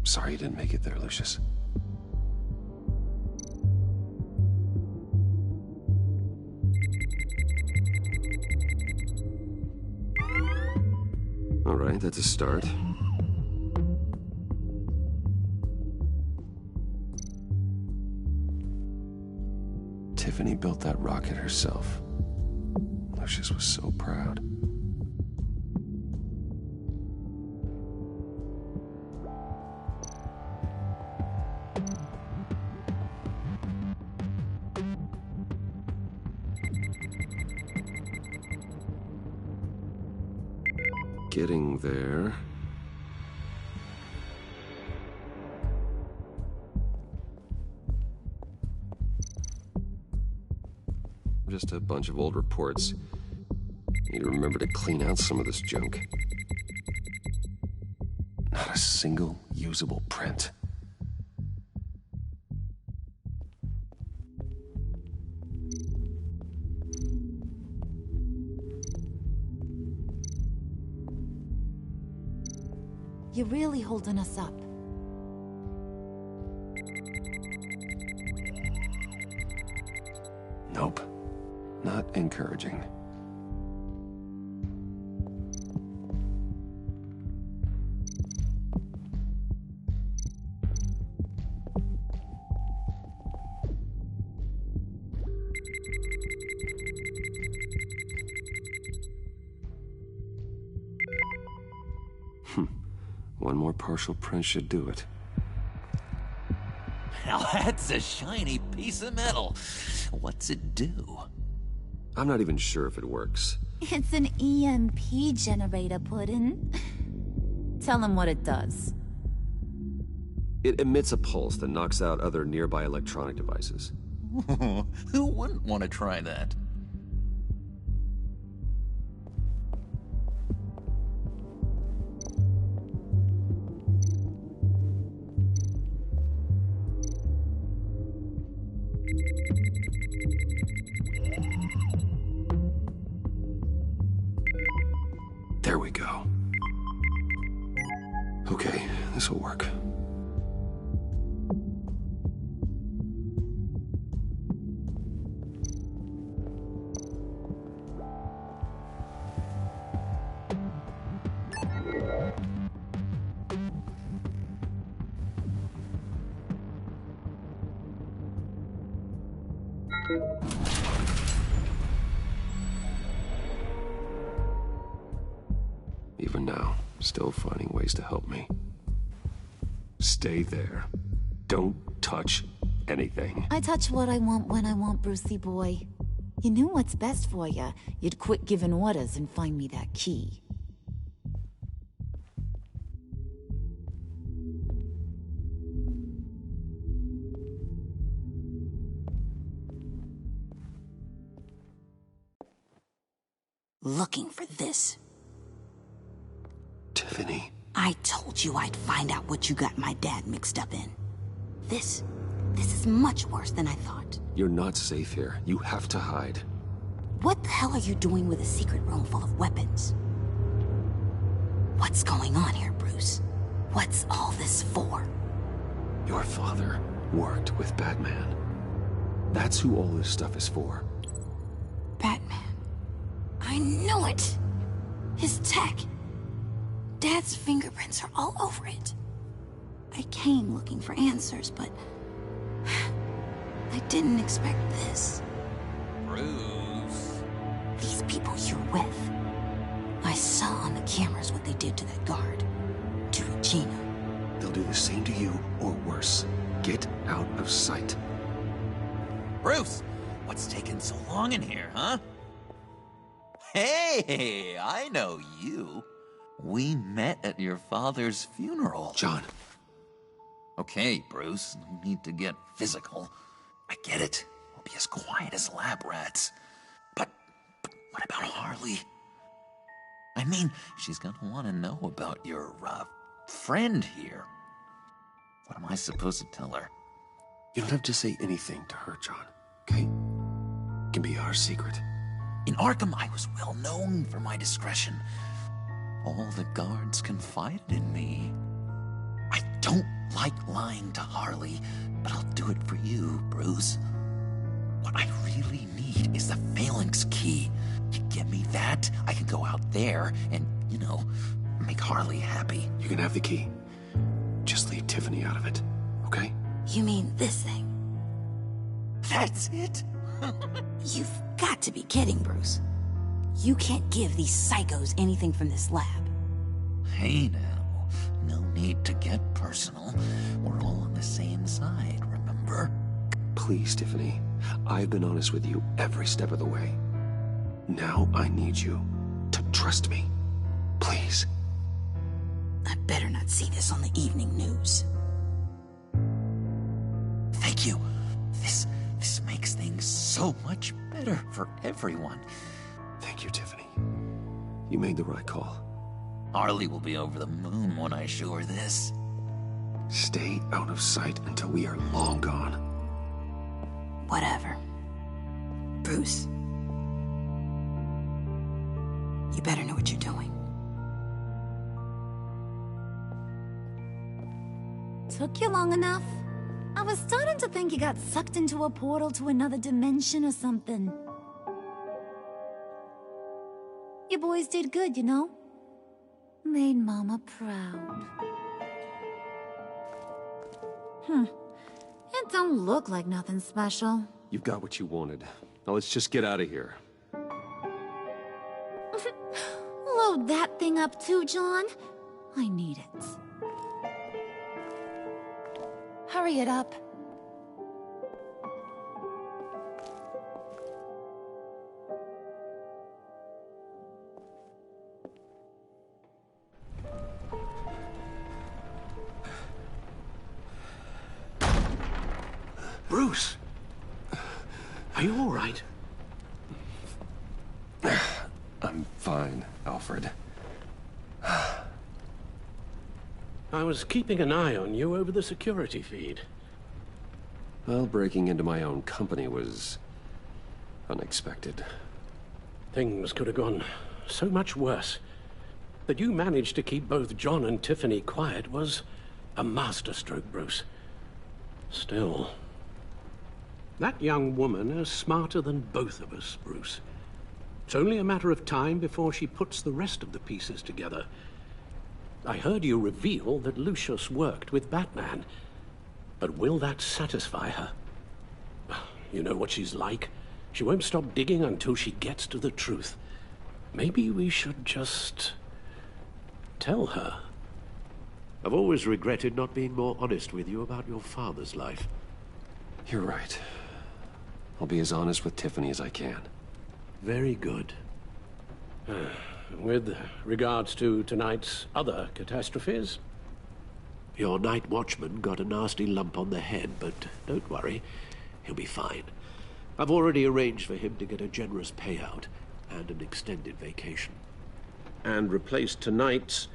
Sorry you didn't make it there, Lucius. All right, that's a start. Tiffany built that rocket herself. Lucius was so proud. Getting there. Just a bunch of old reports. Need to remember to clean out some of this junk. Not a single usable print. You're really holding us up. Nope. Not encouraging. One more partial print should do it. Now that's a shiny piece of metal. What's it do? I'm not even sure if it works. It's an EMP generator, Puddin'. Tell him what it does. It emits a pulse that knocks out other nearby electronic devices. Who wouldn't want to try that? There we go. Okay, this will work. Even now, still finding ways to help me. Stay there. Don't touch anything. I touch what I want when I want, Brucey boy. You knew what's best for you. You'd quit giving orders and find me that key. Looking for this. Tiffany. I told you I'd find out what you got my dad mixed up in. This is much worse than I thought. You're not safe here. You have to hide. What the hell are you doing with a secret room full of weapons? What's going on here, Bruce? What's all this for? Your father worked with Batman. That's who all this stuff is for. Batman. I knew it! His tech. Dad's fingerprints are all over it. I came looking for answers, but I didn't expect this. Bruce. These people you're with. I saw on the cameras what they did to that guard. To Regina. They'll do the same to you, or worse. Get out of sight. Bruce, what's taking so long in here, huh? Hey, I know you. We met at your father's funeral. John. Okay, Bruce, no need to get physical. I get it. We'll be as quiet as lab rats. But what about Harley? I mean, she's gonna want to know about your, friend here. What am I supposed to tell her? You don't have to say anything to her, John, okay? It can be our secret. In Arkham, I was well known for my discretion. All the guards confided in me. I don't like lying to Harley, but I'll do it for you, Bruce. What I really need is the phalanx key. You give me that, I can go out there and, make Harley happy. You can have the key. Just leave Tiffany out of it, okay? You mean this thing? That's it? You've got to be kidding, Bruce. You can't give these psychos anything from this lab. Hey now, no need to get personal. We're all on the same side, remember? Please, Tiffany. I've been honest with you every step of the way. Now I need you to trust me. Please. I better not see this on the evening news. Thank you. This makes things so much better for everyone. Thank you, Tiffany. You made the right call. Harley will be over the moon when I show her this. Stay out of sight until we are long gone. Whatever. Bruce. You better know what you're doing. Took you long enough? I was starting to think you got sucked into a portal to another dimension or something. You boys did good, you know? Made Mama proud. It don't look like nothing special. You've got what you wanted. Now let's just get out of here. Load that thing up too, John. I need it. Hurry it up. Bruce! Are you all right? I'm fine, Alfred. I was keeping an eye on you over the security feed. Well, breaking into my own company was unexpected. Things could have gone so much worse. That you managed to keep both John and Tiffany quiet was a masterstroke, Bruce. Still, that young woman is smarter than both of us, Bruce. It's only a matter of time before she puts the rest of the pieces together. I heard you reveal that Lucius worked with Batman. But will that satisfy her? You know what she's like. She won't stop digging until she gets to the truth. Maybe we should just tell her. I've always regretted not being more honest with you about your father's life. You're right. I'll be as honest with Tiffany as I can. Very good. With regards to tonight's other catastrophes? Your night watchman got a nasty lump on the head, but don't worry. He'll be fine. I've already arranged for him to get a generous payout and an extended vacation. And replaced tonight's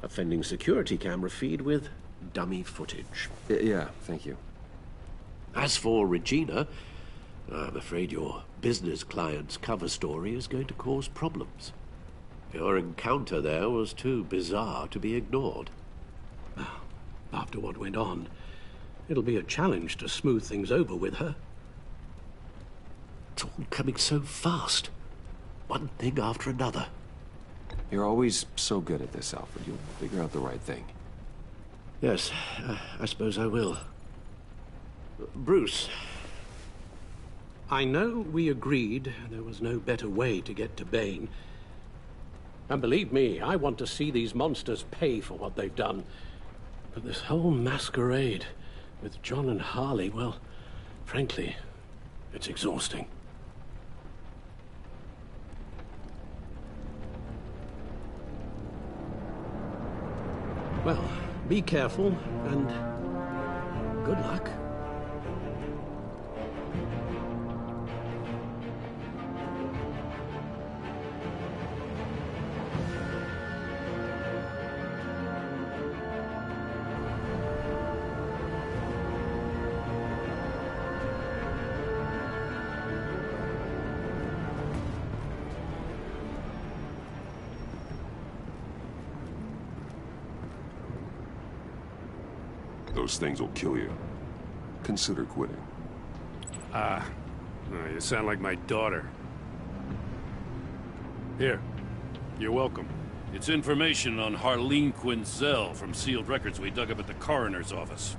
offending security camera feed with dummy footage. Yeah, thank you. As for Regina, I'm afraid your business client's cover story is going to cause problems. Your encounter there was too bizarre to be ignored. After what went on, it'll be a challenge to smooth things over with her. It's all coming so fast. One thing after another. You're always so good at this, Alfred. You'll figure out the right thing. Yes, I suppose I will. Bruce. I know we agreed there was no better way to get to Bane. And believe me, I want to see these monsters pay for what they've done. But this whole masquerade with John and Harley, well, frankly, it's exhausting. Well, be careful, and good luck. Those things will kill you. Consider quitting. You sound like my daughter. Here, you're welcome. It's information on Harleen Quinzel from sealed records we dug up at the coroner's office.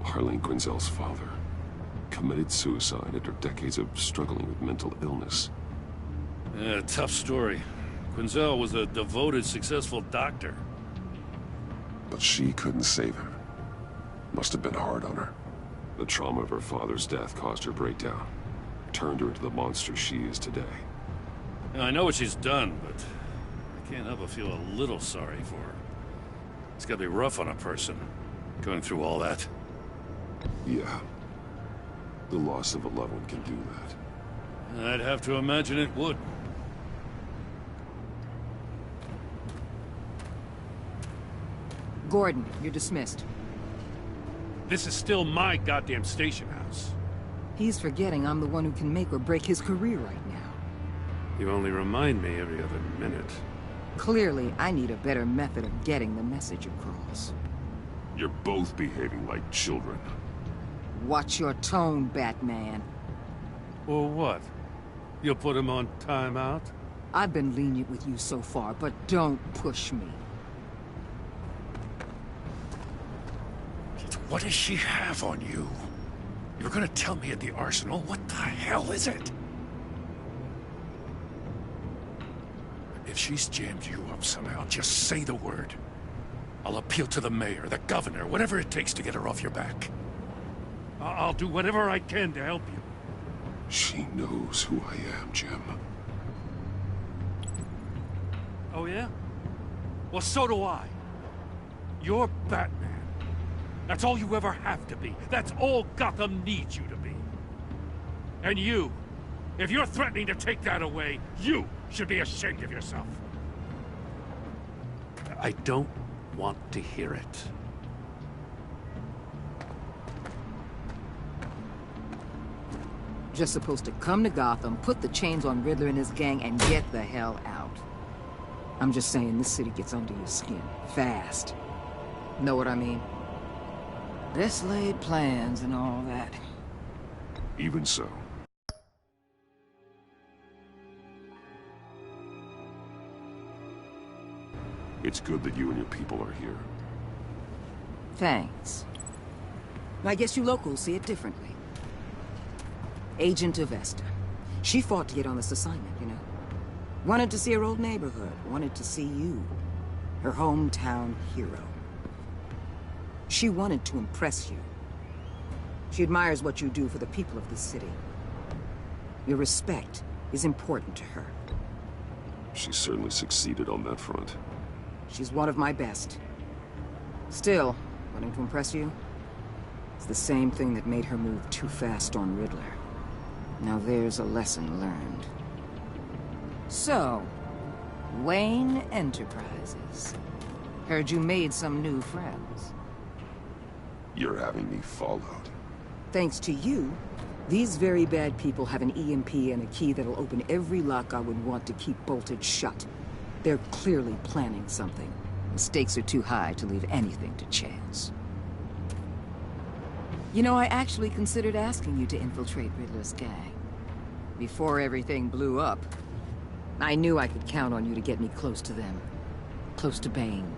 Harleen Quinzel's father committed suicide after decades of struggling with mental illness. Yeah, tough story. Quinzel was a devoted, successful doctor. But she couldn't save him. Must have been hard on her. The trauma of her father's death caused her breakdown. Turned her into the monster she is today. Yeah, I know what she's done, but I can't help but feel a little sorry for her. It's gotta be rough on a person, going through all that. Yeah. The loss of a loved one can do that. I'd have to imagine it would. Gordon, you're dismissed. This is still my goddamn station house. He's forgetting I'm the one who can make or break his career right now. You only remind me every other minute. Clearly, I need a better method of getting the message across. You're both behaving like children. Watch your tone, Batman. Or what? You'll put him on timeout? I've been lenient with you so far, but don't push me. What does she have on you? You were gonna tell me at the arsenal? What the hell is it? If she's jammed you up somehow, just say the word. I'll appeal to the mayor, the governor, whatever it takes to get her off your back. I'll do whatever I can to help you. She knows who I am, Jim. Oh, yeah? Well, so do I. You're Batman. That's all you ever have to be. That's all Gotham needs you to be. And you, if you're threatening to take that away, you should be ashamed of yourself. I don't want to hear it. Just supposed to come to Gotham, put the chains on Riddler and his gang, and get the hell out. I'm just saying, this city gets under your skin. Fast. Know what I mean? Best laid plans and all that. Even so. It's good that you and your people are here. Thanks. I guess you locals see it differently. Agent Avesta. She fought to get on this assignment, you know. Wanted to see her old neighborhood. Wanted to see you. Her hometown hero. She wanted to impress you. She admires what you do for the people of this city. Your respect is important to her. She certainly succeeded on that front. She's one of my best. Still, wanting to impress you? It's the same thing that made her move too fast on Riddler. Now there's a lesson learned. So, Wayne Enterprises. Heard you made some new friends. You're having me followed. Thanks to you, these very bad people have an EMP and a key that'll open every lock I would want to keep bolted shut. They're clearly planning something. The stakes are too high to leave anything to chance. You know, I actually considered asking you to infiltrate Riddler's gang. Before everything blew up, I knew I could count on you to get me close to them. Close to Bane.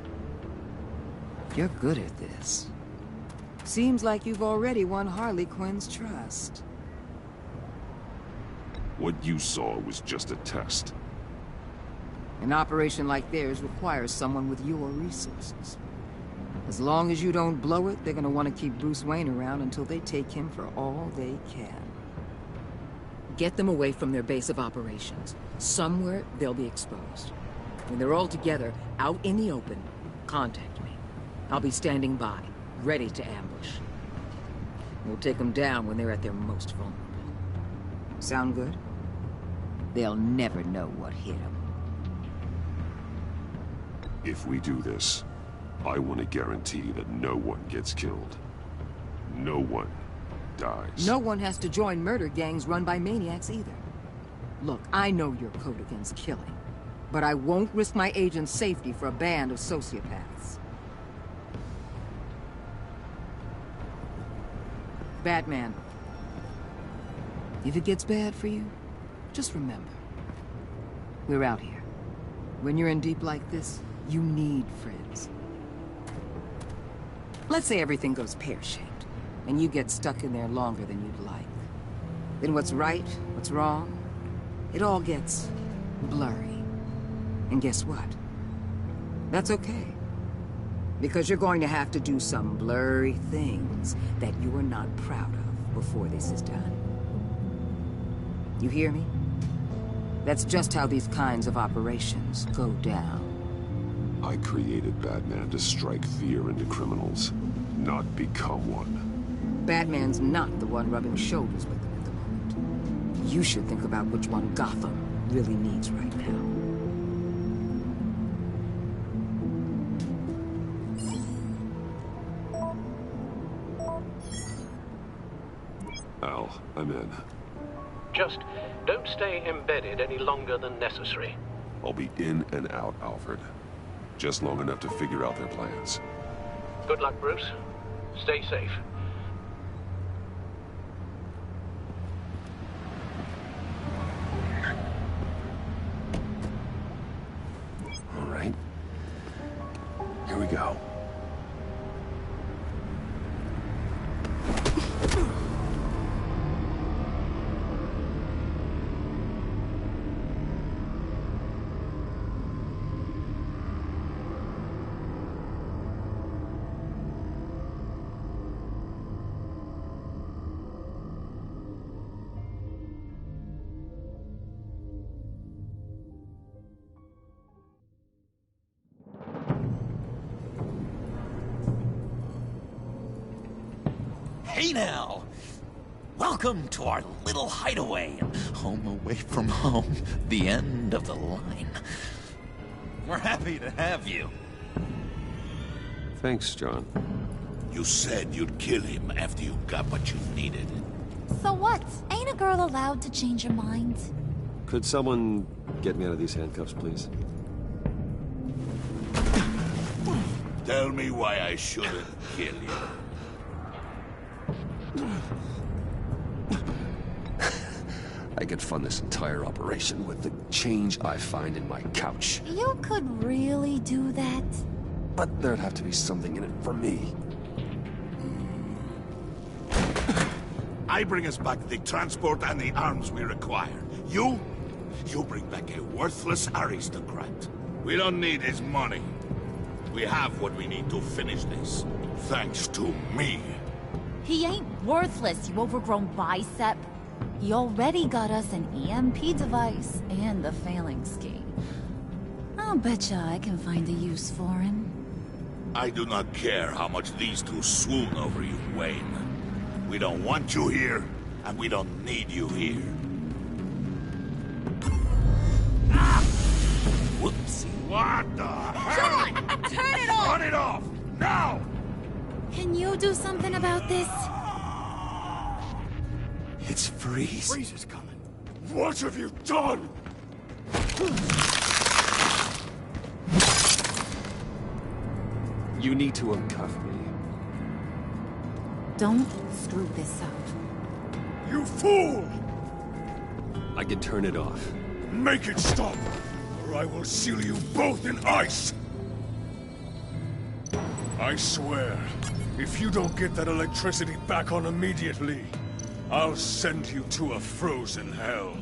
You're good at this. Seems like you've already won Harley Quinn's trust. What you saw was just a test. An operation like theirs requires someone with your resources. As long as you don't blow it, they're gonna want to keep Bruce Wayne around until they take him for all they can. Get them away from their base of operations. Somewhere they'll be exposed. When they're all together, out in the open, contact me. I'll be standing by, ready to ambush. We'll take them down when they're at their most vulnerable. Sound good? They'll never know what hit them. If we do this, I want to guarantee that no one gets killed. No one dies. No one has to join murder gangs run by maniacs either. Look, I know your code against killing, but I won't risk my agent's safety for a band of sociopaths. Batman, if it gets bad for you, just remember, we're out here. When you're in deep like this, you need friends. Let's say everything goes pear-shaped, and you get stuck in there longer than you'd like. Then what's right, what's wrong, it all gets blurry. And guess what? That's okay. Because you're going to have to do some blurry things that you're not proud of before this is done. You hear me? That's just how these kinds of operations go down. I created Batman to strike fear into criminals, not become one. Batman's not the one rubbing shoulders with them at the moment. You should think about which one Gotham really needs right now. Al, I'm in. Just don't stay embedded any longer than necessary. I'll be in and out, Alfred. Just long enough to figure out their plans. Good luck, Bruce. Stay safe. All right. Here we go. Hey now! Welcome to our little hideaway, home away from home, the end of the line. We're happy to have you. Thanks, John. You said you'd kill him after you got what you needed. So what? Ain't a girl allowed to change her mind? Could someone get me out of these handcuffs, please? Tell me why I shouldn't kill you. I could fund this entire operation with the change I find in my couch. You could really do that? But there'd have to be something in it for me. I bring us back the transport and the arms we require. You bring back a worthless aristocrat. We don't need his money. We have what we need to finish this. Thanks to me. He ain't worthless, you overgrown bicep. He already got us an EMP device and the phalanx key. I'll betcha I can find a use for him. I do not care how much these two swoon over you, Wayne. We don't want you here, and we don't need you here. Whoopsie. What the hell? John! Turn it off! Turn it off! Now! Can you do something about this? It's Freeze. Freeze is coming. What have you done? You need to uncuff me. Don't screw this up. You fool! I can turn it off. Make it stop, or I will seal you both in ice! I swear, if you don't get that electricity back on immediately, I'll send you to a frozen hell.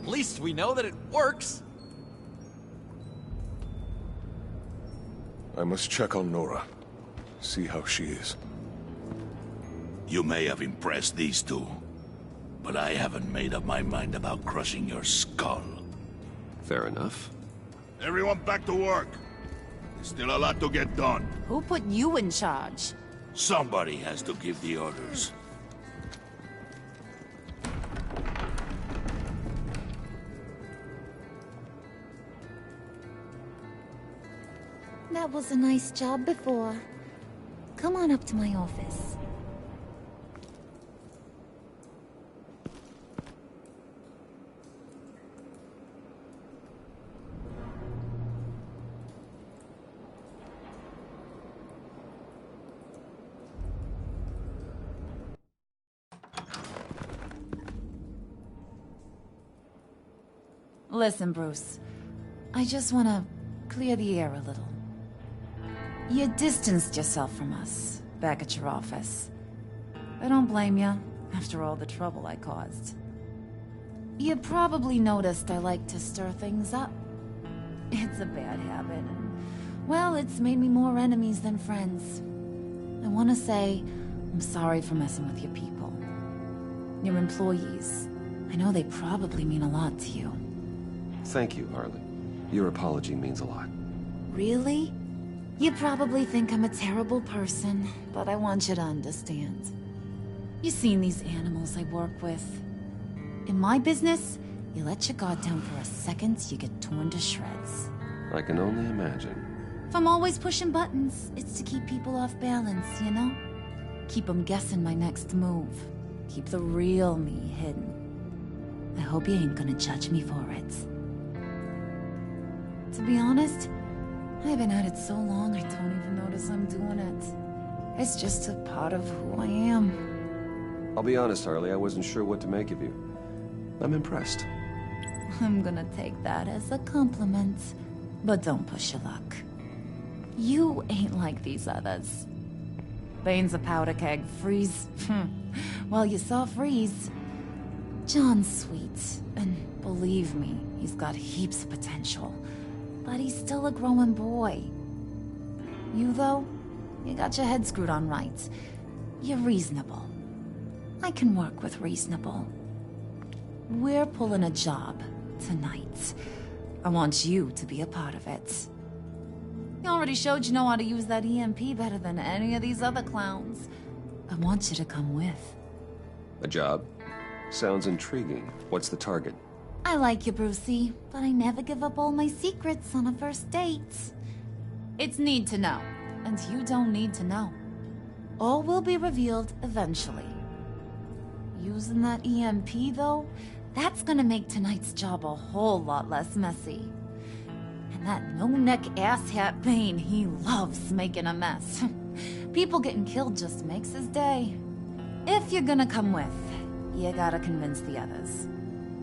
At least we know that it works. I must check on Nora. See how she is. You may have impressed these two, but I haven't made up my mind about crushing your skull. Fair enough. Everyone back to work. There's still a lot to get done. Who put you in charge? Somebody has to give the orders. That was a nice job before. Come on up to my office. Listen, Bruce. I just want to clear the air a little. You distanced yourself from us, back at your office. I don't blame you, after all the trouble I caused. You probably noticed I like to stir things up. It's a bad habit, and, well, it's made me more enemies than friends. I want to say, I'm sorry for messing with your people. Your employees. I know they probably mean a lot to you. Thank you, Harley. Your apology means a lot. Really? You probably think I'm a terrible person, but I want you to understand. You've seen these animals I work with. In my business, you let your guard down for a second, you get torn to shreds. I can only imagine. If I'm always pushing buttons, it's to keep people off balance, you know? Keep them guessing my next move. Keep the real me hidden. I hope you ain't gonna judge me for it. To be honest, I've been at it so long I don't even notice I'm doing it. It's just a part of who I am. I'll be honest, Harley, I wasn't sure what to make of you. I'm impressed. I'm gonna take that as a compliment. But don't push your luck. You ain't like these others. Bane's a powder keg, Freeze. Well, you saw Freeze. John's sweet, and believe me, he's got heaps of potential. But he's still a growing boy. You, though, you got your head screwed on right. You're reasonable. I can work with reasonable. We're pulling a job. tonight. I want you to be a part of it. You already showed you know how to use that EMP better than any of these other clowns. I want you to come with. A job? Sounds intriguing. What's the target? I like you, Brucey, but I never give up all my secrets on a first date. It's need to know, and you don't need to know. All will be revealed eventually. Using that EMP, though, that's gonna make tonight's job a whole lot less messy. And that no-neck asshat Bane, he loves making a mess. People getting killed just makes his day. If you're gonna come with, you gotta convince the others.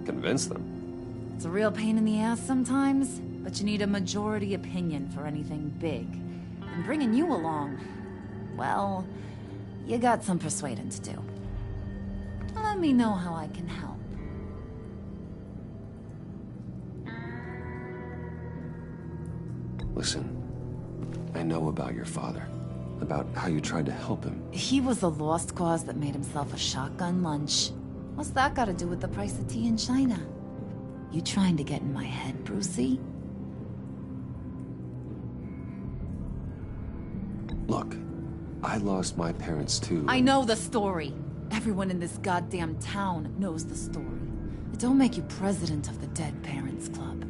Convince them? It's a real pain in the ass sometimes, but you need a majority opinion for anything big. And bringing you along, well, you got some persuading to do. Let me know how I can help. Listen, I know about your father. About how you tried to help him. He was a lost cause that made himself a shotgun lunch. What's that got to do with the price of tea in China? You trying to get in my head, Brucey? Look, I lost my parents too. I know the story. Everyone in this goddamn town knows the story. It don't make you president of the Dead Parents Club.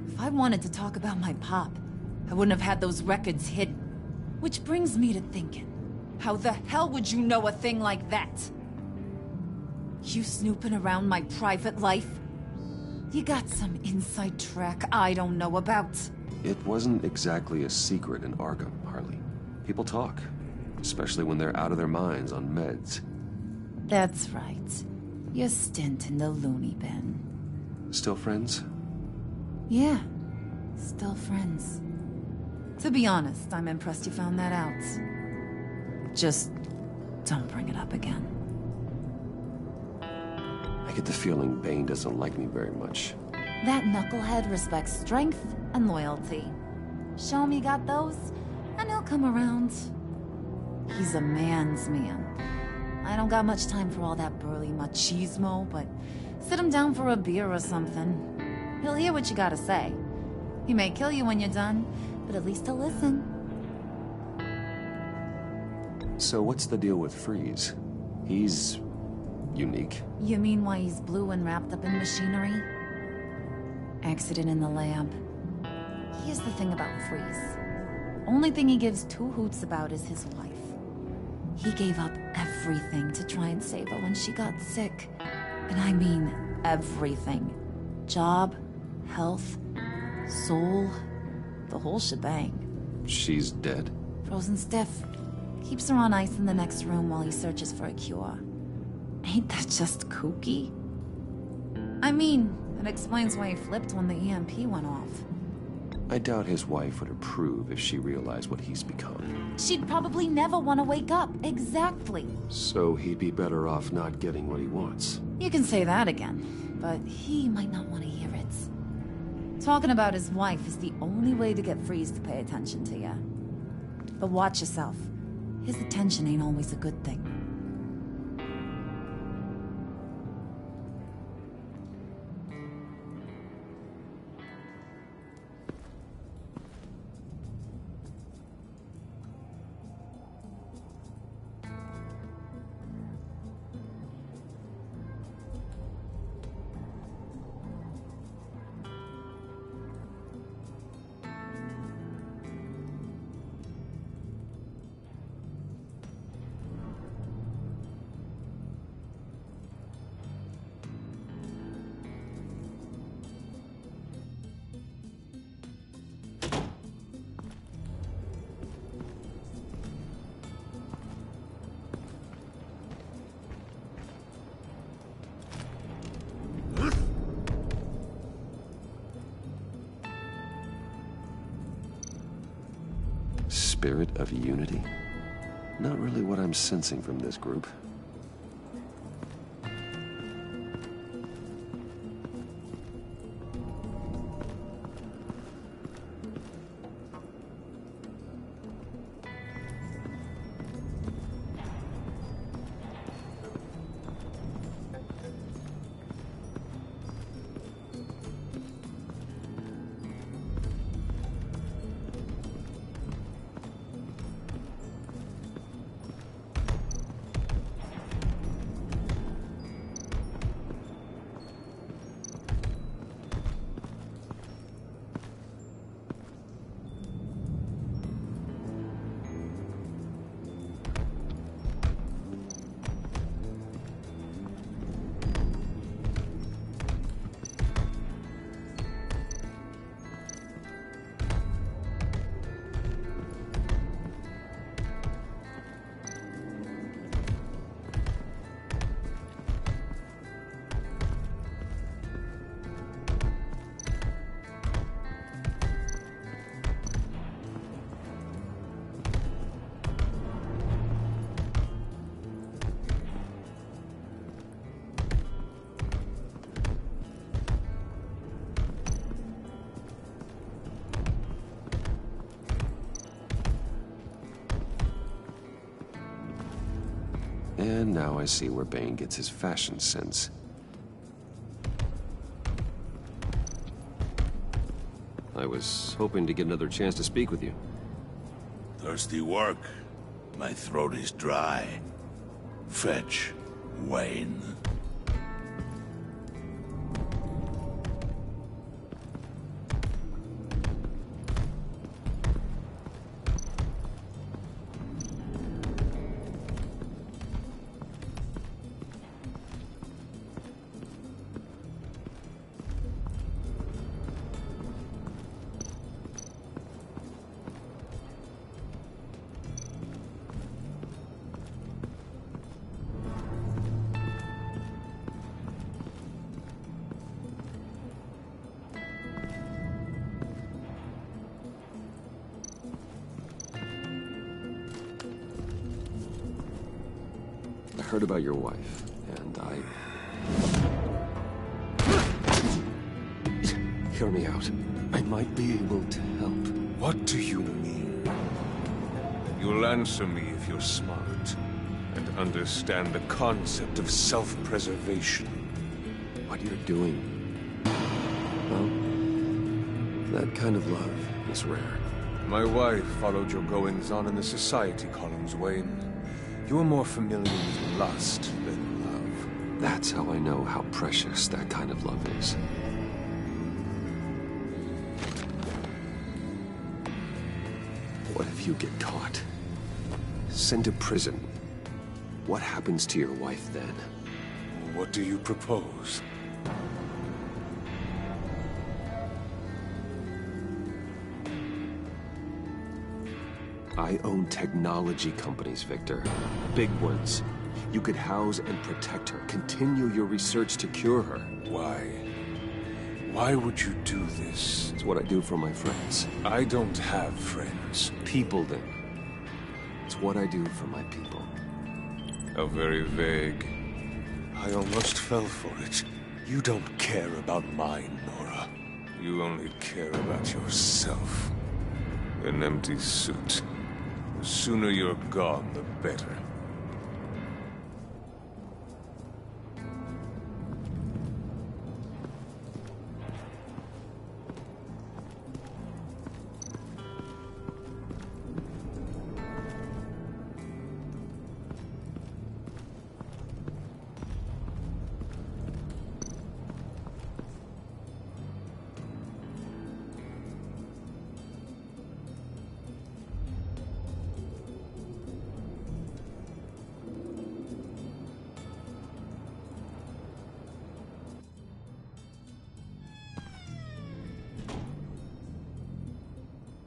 If I wanted to talk about my pop, I wouldn't have had those records hidden. Which brings me to thinking, how the hell would you know a thing like that? You snooping around my private life? You got some inside track I don't know about. It wasn't exactly a secret in Arkham, Harley. People talk, especially when they're out of their minds on meds. That's right. Your stint in the loony bin. Still friends? Yeah, still friends. To be honest, I'm impressed you found that out. Just don't bring it up again. I get the feeling Bane doesn't like me very much. That knucklehead respects strength and loyalty. Show him you got those, and he'll come around. He's a man's man. I don't got much time for all that burly machismo, but sit him down for a beer or something. He'll hear what you gotta say. He may kill you when you're done, but at least he'll listen. So what's the deal with Freeze? He's unique. You mean why he's blue and wrapped up in machinery? Accident in the lab. Here's the thing about Freeze. Only thing he gives two hoots about is his wife. He gave up everything to try and save her when she got sick. And I mean everything. Job, health, soul, the whole shebang. She's dead? Frozen stiff. Keeps her on ice in the next room while he searches for a cure. Ain't that just kooky? I mean, it explains why he flipped when the EMP went off. I doubt his wife would approve if she realized what he's become. She'd probably never want to wake up. Exactly. So he'd be better off not getting what he wants. You can say that again, but he might not want to hear it. Talking about his wife is the only way to get Freeze to pay attention to you. But watch yourself. His attention ain't always a good thing. Spirit of unity? Not really what I'm sensing from this group. And now I see where Bane gets his fashion sense. I was hoping to get another chance to speak with you. Thirsty work. My throat is dry. Fetch, Wayne. I heard about your wife, and Hear me out. I might be able to help. What do you mean? You'll answer me if you're smart, and understand the concept of self-preservation. What you're doing, well, that kind of love is rare. My wife followed your goings-on in the society columns, Wayne. You're more familiar with lust than love. That's how I know how precious that kind of love is. What if you get caught? Sent to prison? What happens to your wife then? What do you propose? I own technology companies, Victor. Big ones. You could house and protect her, continue your research to cure her. Why? Why would you do this? It's what I do for my friends. I don't have friends. People, then. It's what I do for my people. How very vague. I almost fell for it. You don't care about mine, Nora. You only care about yourself. An empty suit. The sooner you're gone, the better.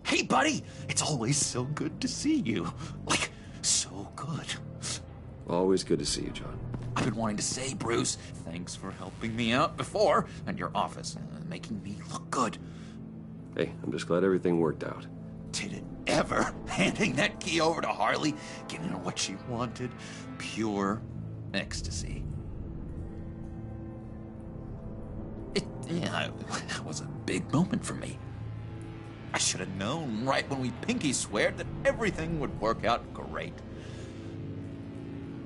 Hey, buddy! It's always so good to see you. Like, so good. Always good to see you, John. I've been wanting to say, Bruce, thanks for helping me out before, and your office, making me look good. Hey, I'm just glad everything worked out. Did it ever? Handing that key over to Harley, giving her what she wanted. Pure ecstasy. It was a big moment for me. I should have known right when we pinky sweared that everything would work out great.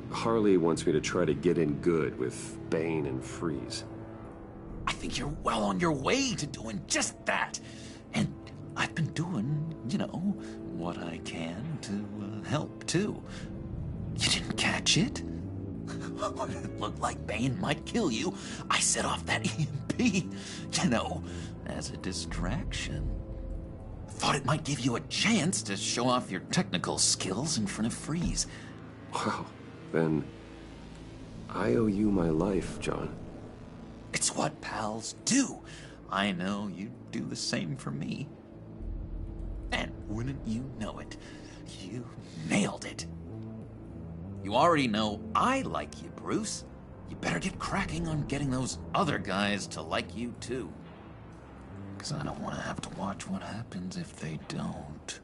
Harley wants me to try to get in good with Bane and Freeze. I think you're well on your way to doing just that. And I've been doing, what I can to help, too. You didn't catch it? When it looked like Bane might kill you, I set off that EMP, as a distraction. Thought it might give you a chance to show off your technical skills in front of Freeze. Wow, then I owe you my life, John. It's what pals do. I know you'd do the same for me. And wouldn't you know it, you nailed it. You already know I like you, Bruce. You better get cracking on getting those other guys to like you, too. Because I don't want to have to watch what happens if they don't.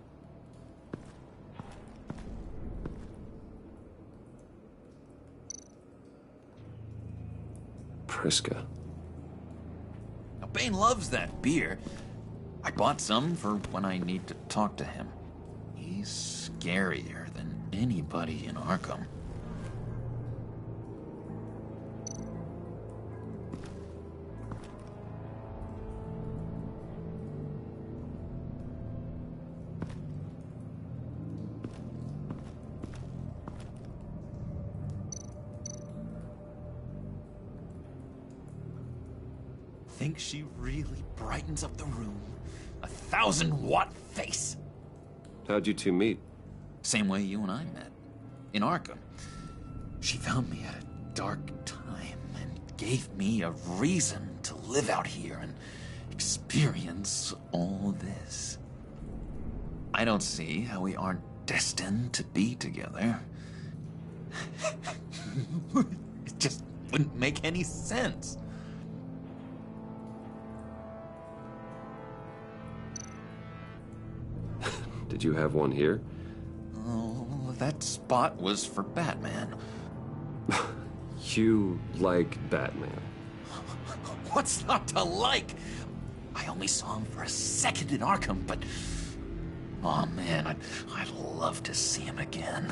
Priska. Now, Bane loves that beer. I bought some for when I need to talk to him. He's scarier than anybody in Arkham. think she really brightens up the room? 1,000-watt face! How'd you two meet? Same way you and I met. In Arkham. She found me at a dark time and gave me a reason to live out here and experience all this. I don't see how we aren't destined to be together. It just wouldn't make any sense. Did you have one here? Oh, that spot was for Batman. You like Batman? What's not to like? I only saw him for a second in Arkham, but... oh man, I'd love to see him again.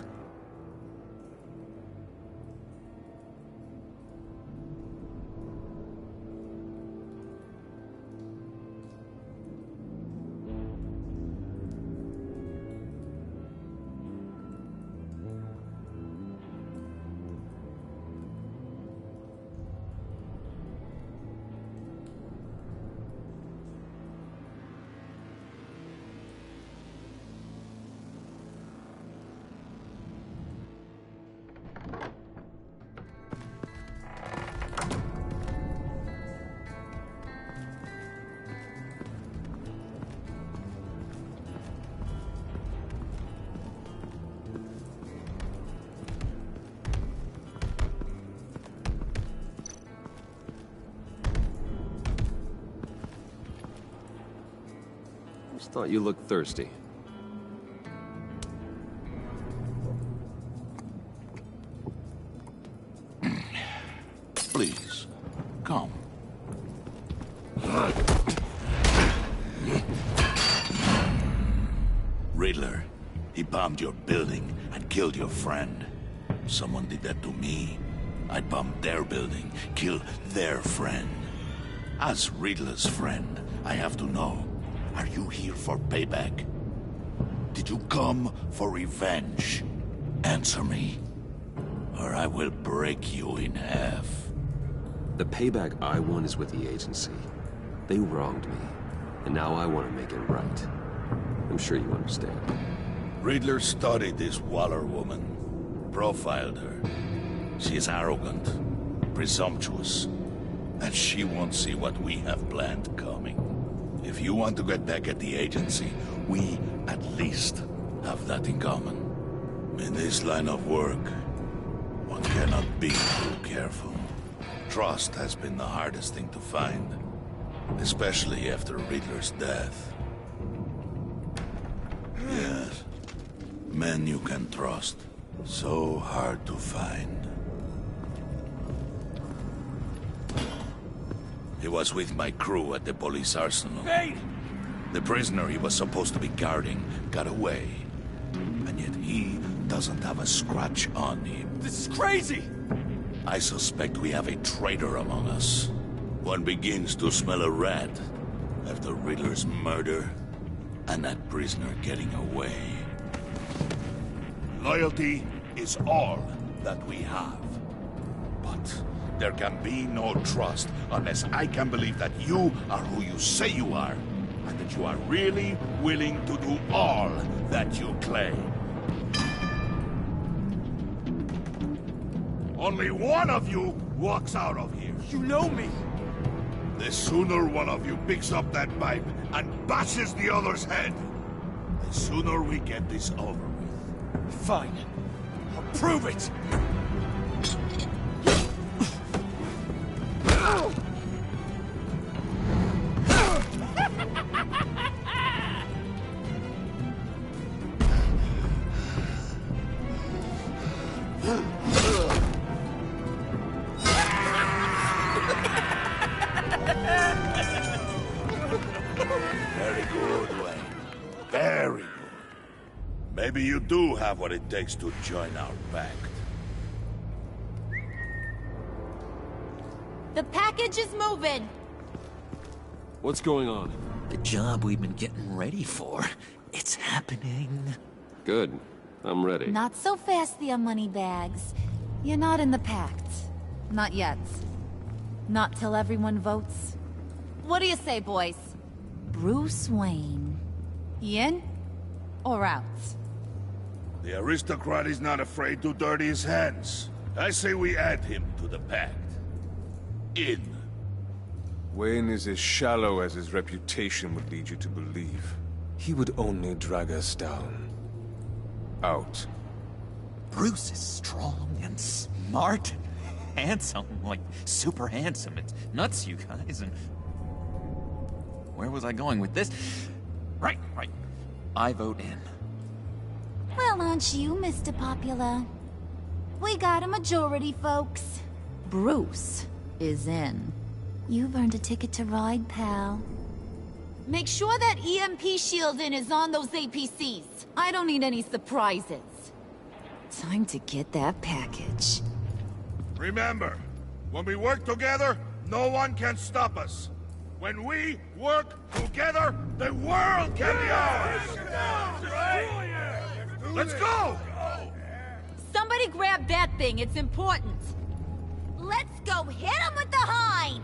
Just thought you looked thirsty. Please, come. Riddler, he bombed your building and killed your friend. Someone did that to me. I'd bomb their building, kill their friend. As Riddler's friend, I have to know, are you here for payback? Did you come for revenge? Answer me, or I will break you in half. The payback I want is with the agency. They wronged me, and now I want to make it right. I'm sure you understand. Riddler studied this Waller woman, profiled her. She is arrogant, presumptuous, and she won't see what we have planned coming. If you want to get back at the agency, we at least have that in common. In this line of work, one cannot be too careful. Trust has been the hardest thing to find, especially after Riddler's death. Yes, men you can trust, so hard to find. He was with my crew at the police arsenal. Hey! The prisoner he was supposed to be guarding got away. And yet he doesn't have a scratch on him. This is crazy! I suspect we have a traitor among us. One begins to smell a rat after Riddler's murder and that prisoner getting away. Loyalty is all that we have. But there can be no trust unless I can believe that you are who you say you are, and that you are really willing to do all that you claim. Only one of you walks out of here. You know me! The sooner one of you picks up that pipe and bashes the other's head, the sooner we get this over with. Fine. I'll prove it! Very good, Wayne. Very good. Maybe you do have what it takes to join our pact. The package is moving. What's going on? The job we've been getting ready for. It's happening. Good. I'm ready. Not so fast, the Moneybags. You're not in the pact. Not yet. Not till everyone votes. What do you say, boys? Bruce Wayne. In or out? The aristocrat is not afraid to dirty his hands. I say we add him to the pact. In. Wayne is as shallow as his reputation would lead you to believe. He would only drag us down. Out. Bruce is strong and smart and handsome, like super handsome. It's nuts, you guys, and... Where was I going with this? Right. I vote in. Well, aren't you, Mr. Popular? We got a majority, folks. Bruce is in. You've earned a ticket to ride, pal. Make sure that EMP shielding is on those APCs. I don't need any surprises. Time to get that package. Remember, when we work together, no one can stop us. When we work together, the world can be ours! Let's go! Somebody grab that thing, it's important. Let's go hit him with the hind!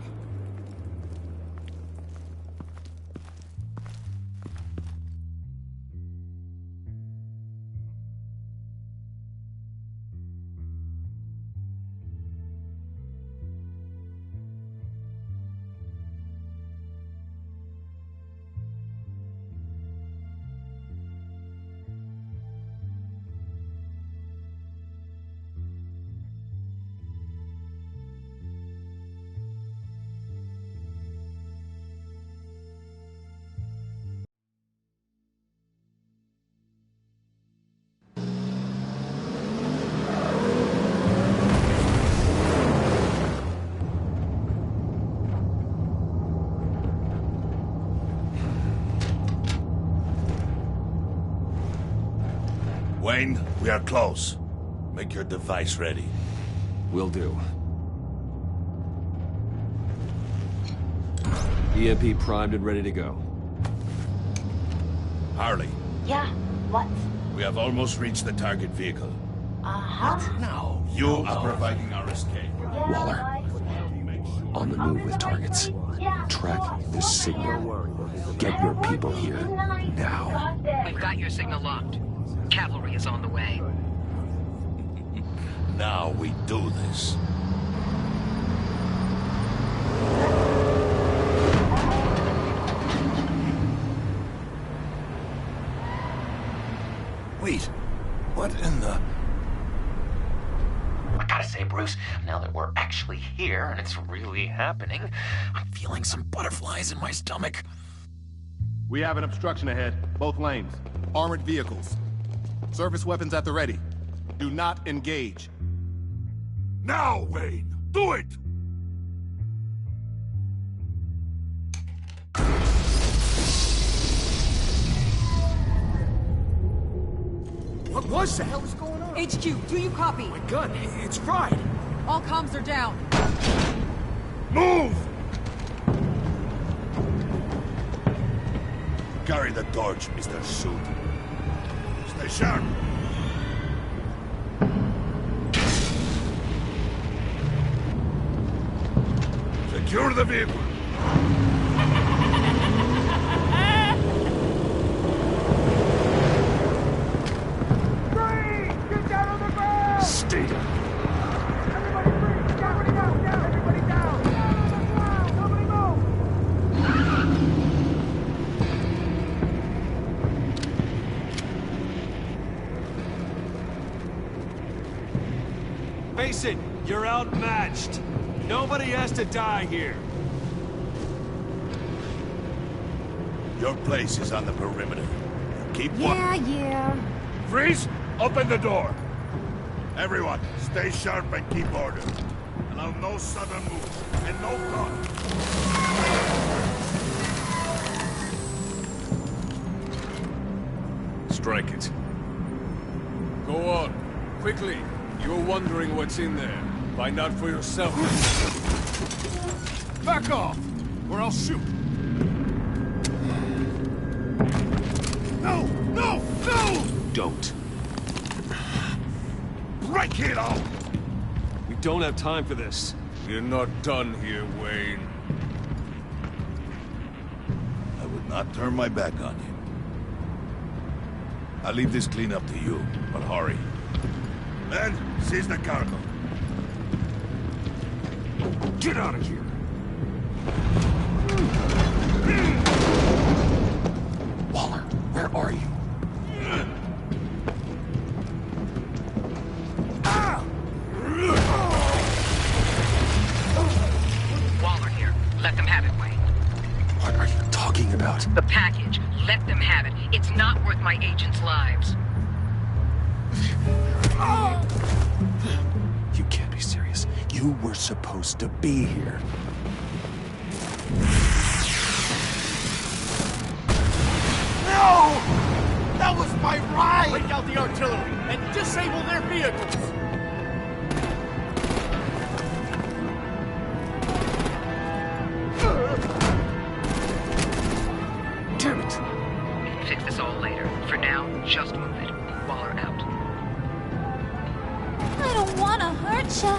Wayne, we are close. Make your device ready. Will do. EMP primed and ready to go. Harley. Yeah, what? We have almost reached the target vehicle. Uh-huh. Now, you are providing our escape. Waller, on the move with targets. Track this signal. Get your people here, now. We've got your signal locked. Cavalry is on the way. Now we do this. Wait, what in the... I gotta say, Bruce, now that we're actually here and it's really happening, I'm feeling some butterflies in my stomach. We have an obstruction ahead, both lanes. Armored vehicles. Service weapons at the ready. Do not engage. Now, Wayne! Do it! What was that? What was going on? HQ, do you copy? My gun, it's fried. All comms are down. Move! Carry the torch, Mr. Suit. Stay sharp. Secure the vehicle. Get down on the ground! Stay down. Everybody free! Everybody down! Everybody down! Down on the ground! Nobody move! Face it, you're outmatched. Nobody has to die here. Your place is on the perimeter. Keep Yeah. Freeze! Open the door! Everyone, stay sharp and keep order. Allow no sudden moves, and no talk. Strike it. Go on. Quickly. You're wondering what's in there. Find out for yourself. Back off, or I'll shoot. No! No! No! Don't. Break it off! We don't have time for this. You're not done here, Wayne. not turn my back on you. I'll leave this cleanup to you, but hurry. Men, seize the cargo. Get out of here! Waller, where are you? Waller here. Let them have it, Wayne. What are you talking about? The package. Let them have it. It's not worth my agents' lives. You can't be serious. You were supposed to be here. No! That was my ride! Break out the artillery and disable their vehicles! Damn it! We can fix this all later. For now, just move it. Waller out. I don't want to hurt ya,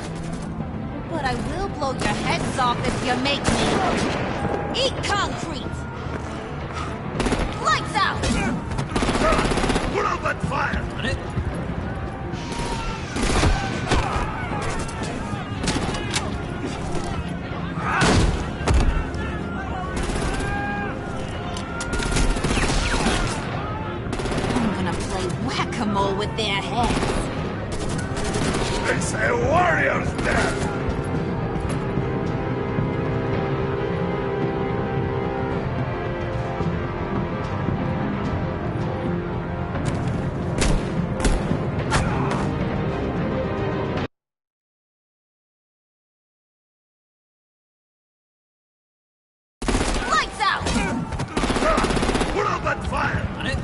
but I will blow your heads off if you make me. Eat concrete! Lights out! Put out that fire! I'm gonna play whack-a-mole with their heads. It's a warrior's death! Lights out! Put out that fire! On it.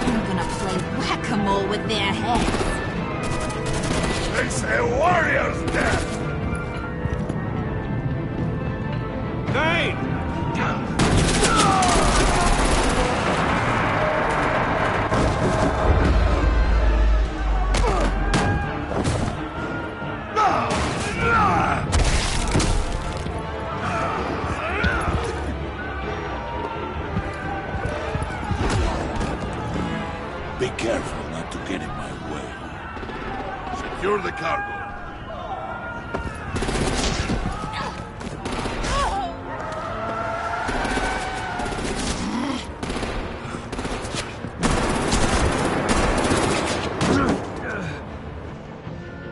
I'm gonna play whack-a-mole with their heads. It's a warrior's death! Hey! Be careful not to get in my way. Secure the cargo.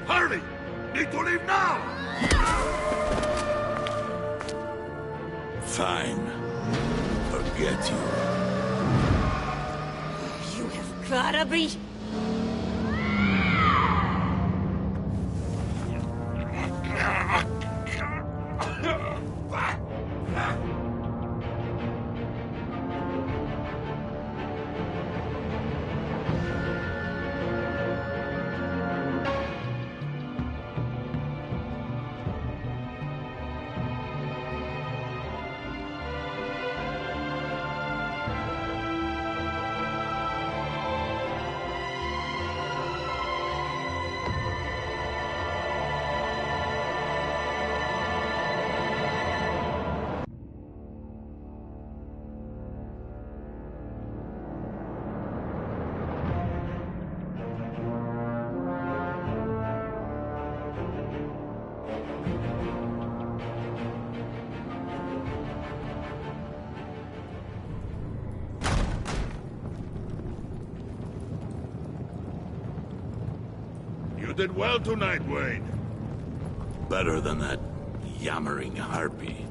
Hurry! Need to leave now! Fine. Forget you. You have gotta be... You did well tonight, Wayne. Better than that yammering harpy.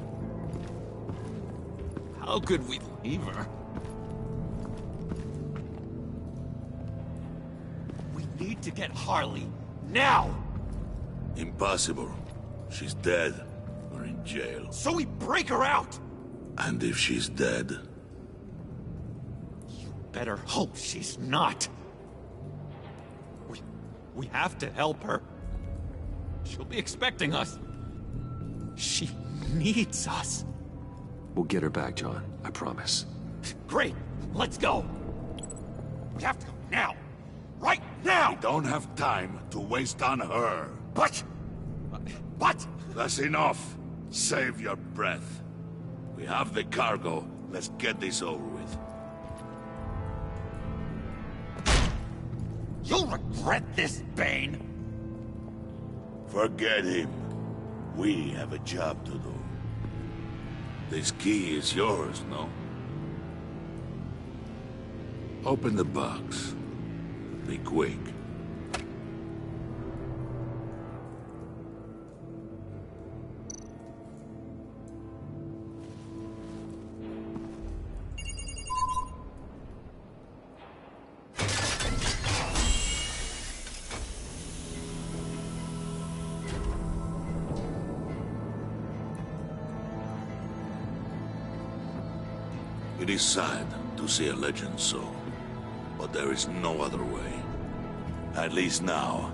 How could we leave her? We need to get Harley, now! Impossible. She's dead, or in jail. So we break her out! And if she's dead... Better hope she's not. We have to help her. She'll be expecting us. She needs us. We'll get her back, John. I promise. Great. Let's go. We have to go now. Right now! We don't have time to waste on her. But... That's enough. Save your breath. We have the cargo. Let's get this over with. You'll regret this, Bane. Forget him. We have a job to do. This key is yours, no? Open the box. Be quick. It is sad to see a legend so, but there is no other way. At least now,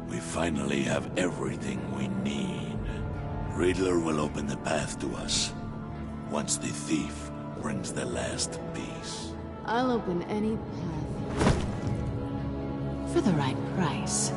we finally have everything we need. Riddler will open the path to us, once the thief brings the last piece. I'll open any path. For the right price.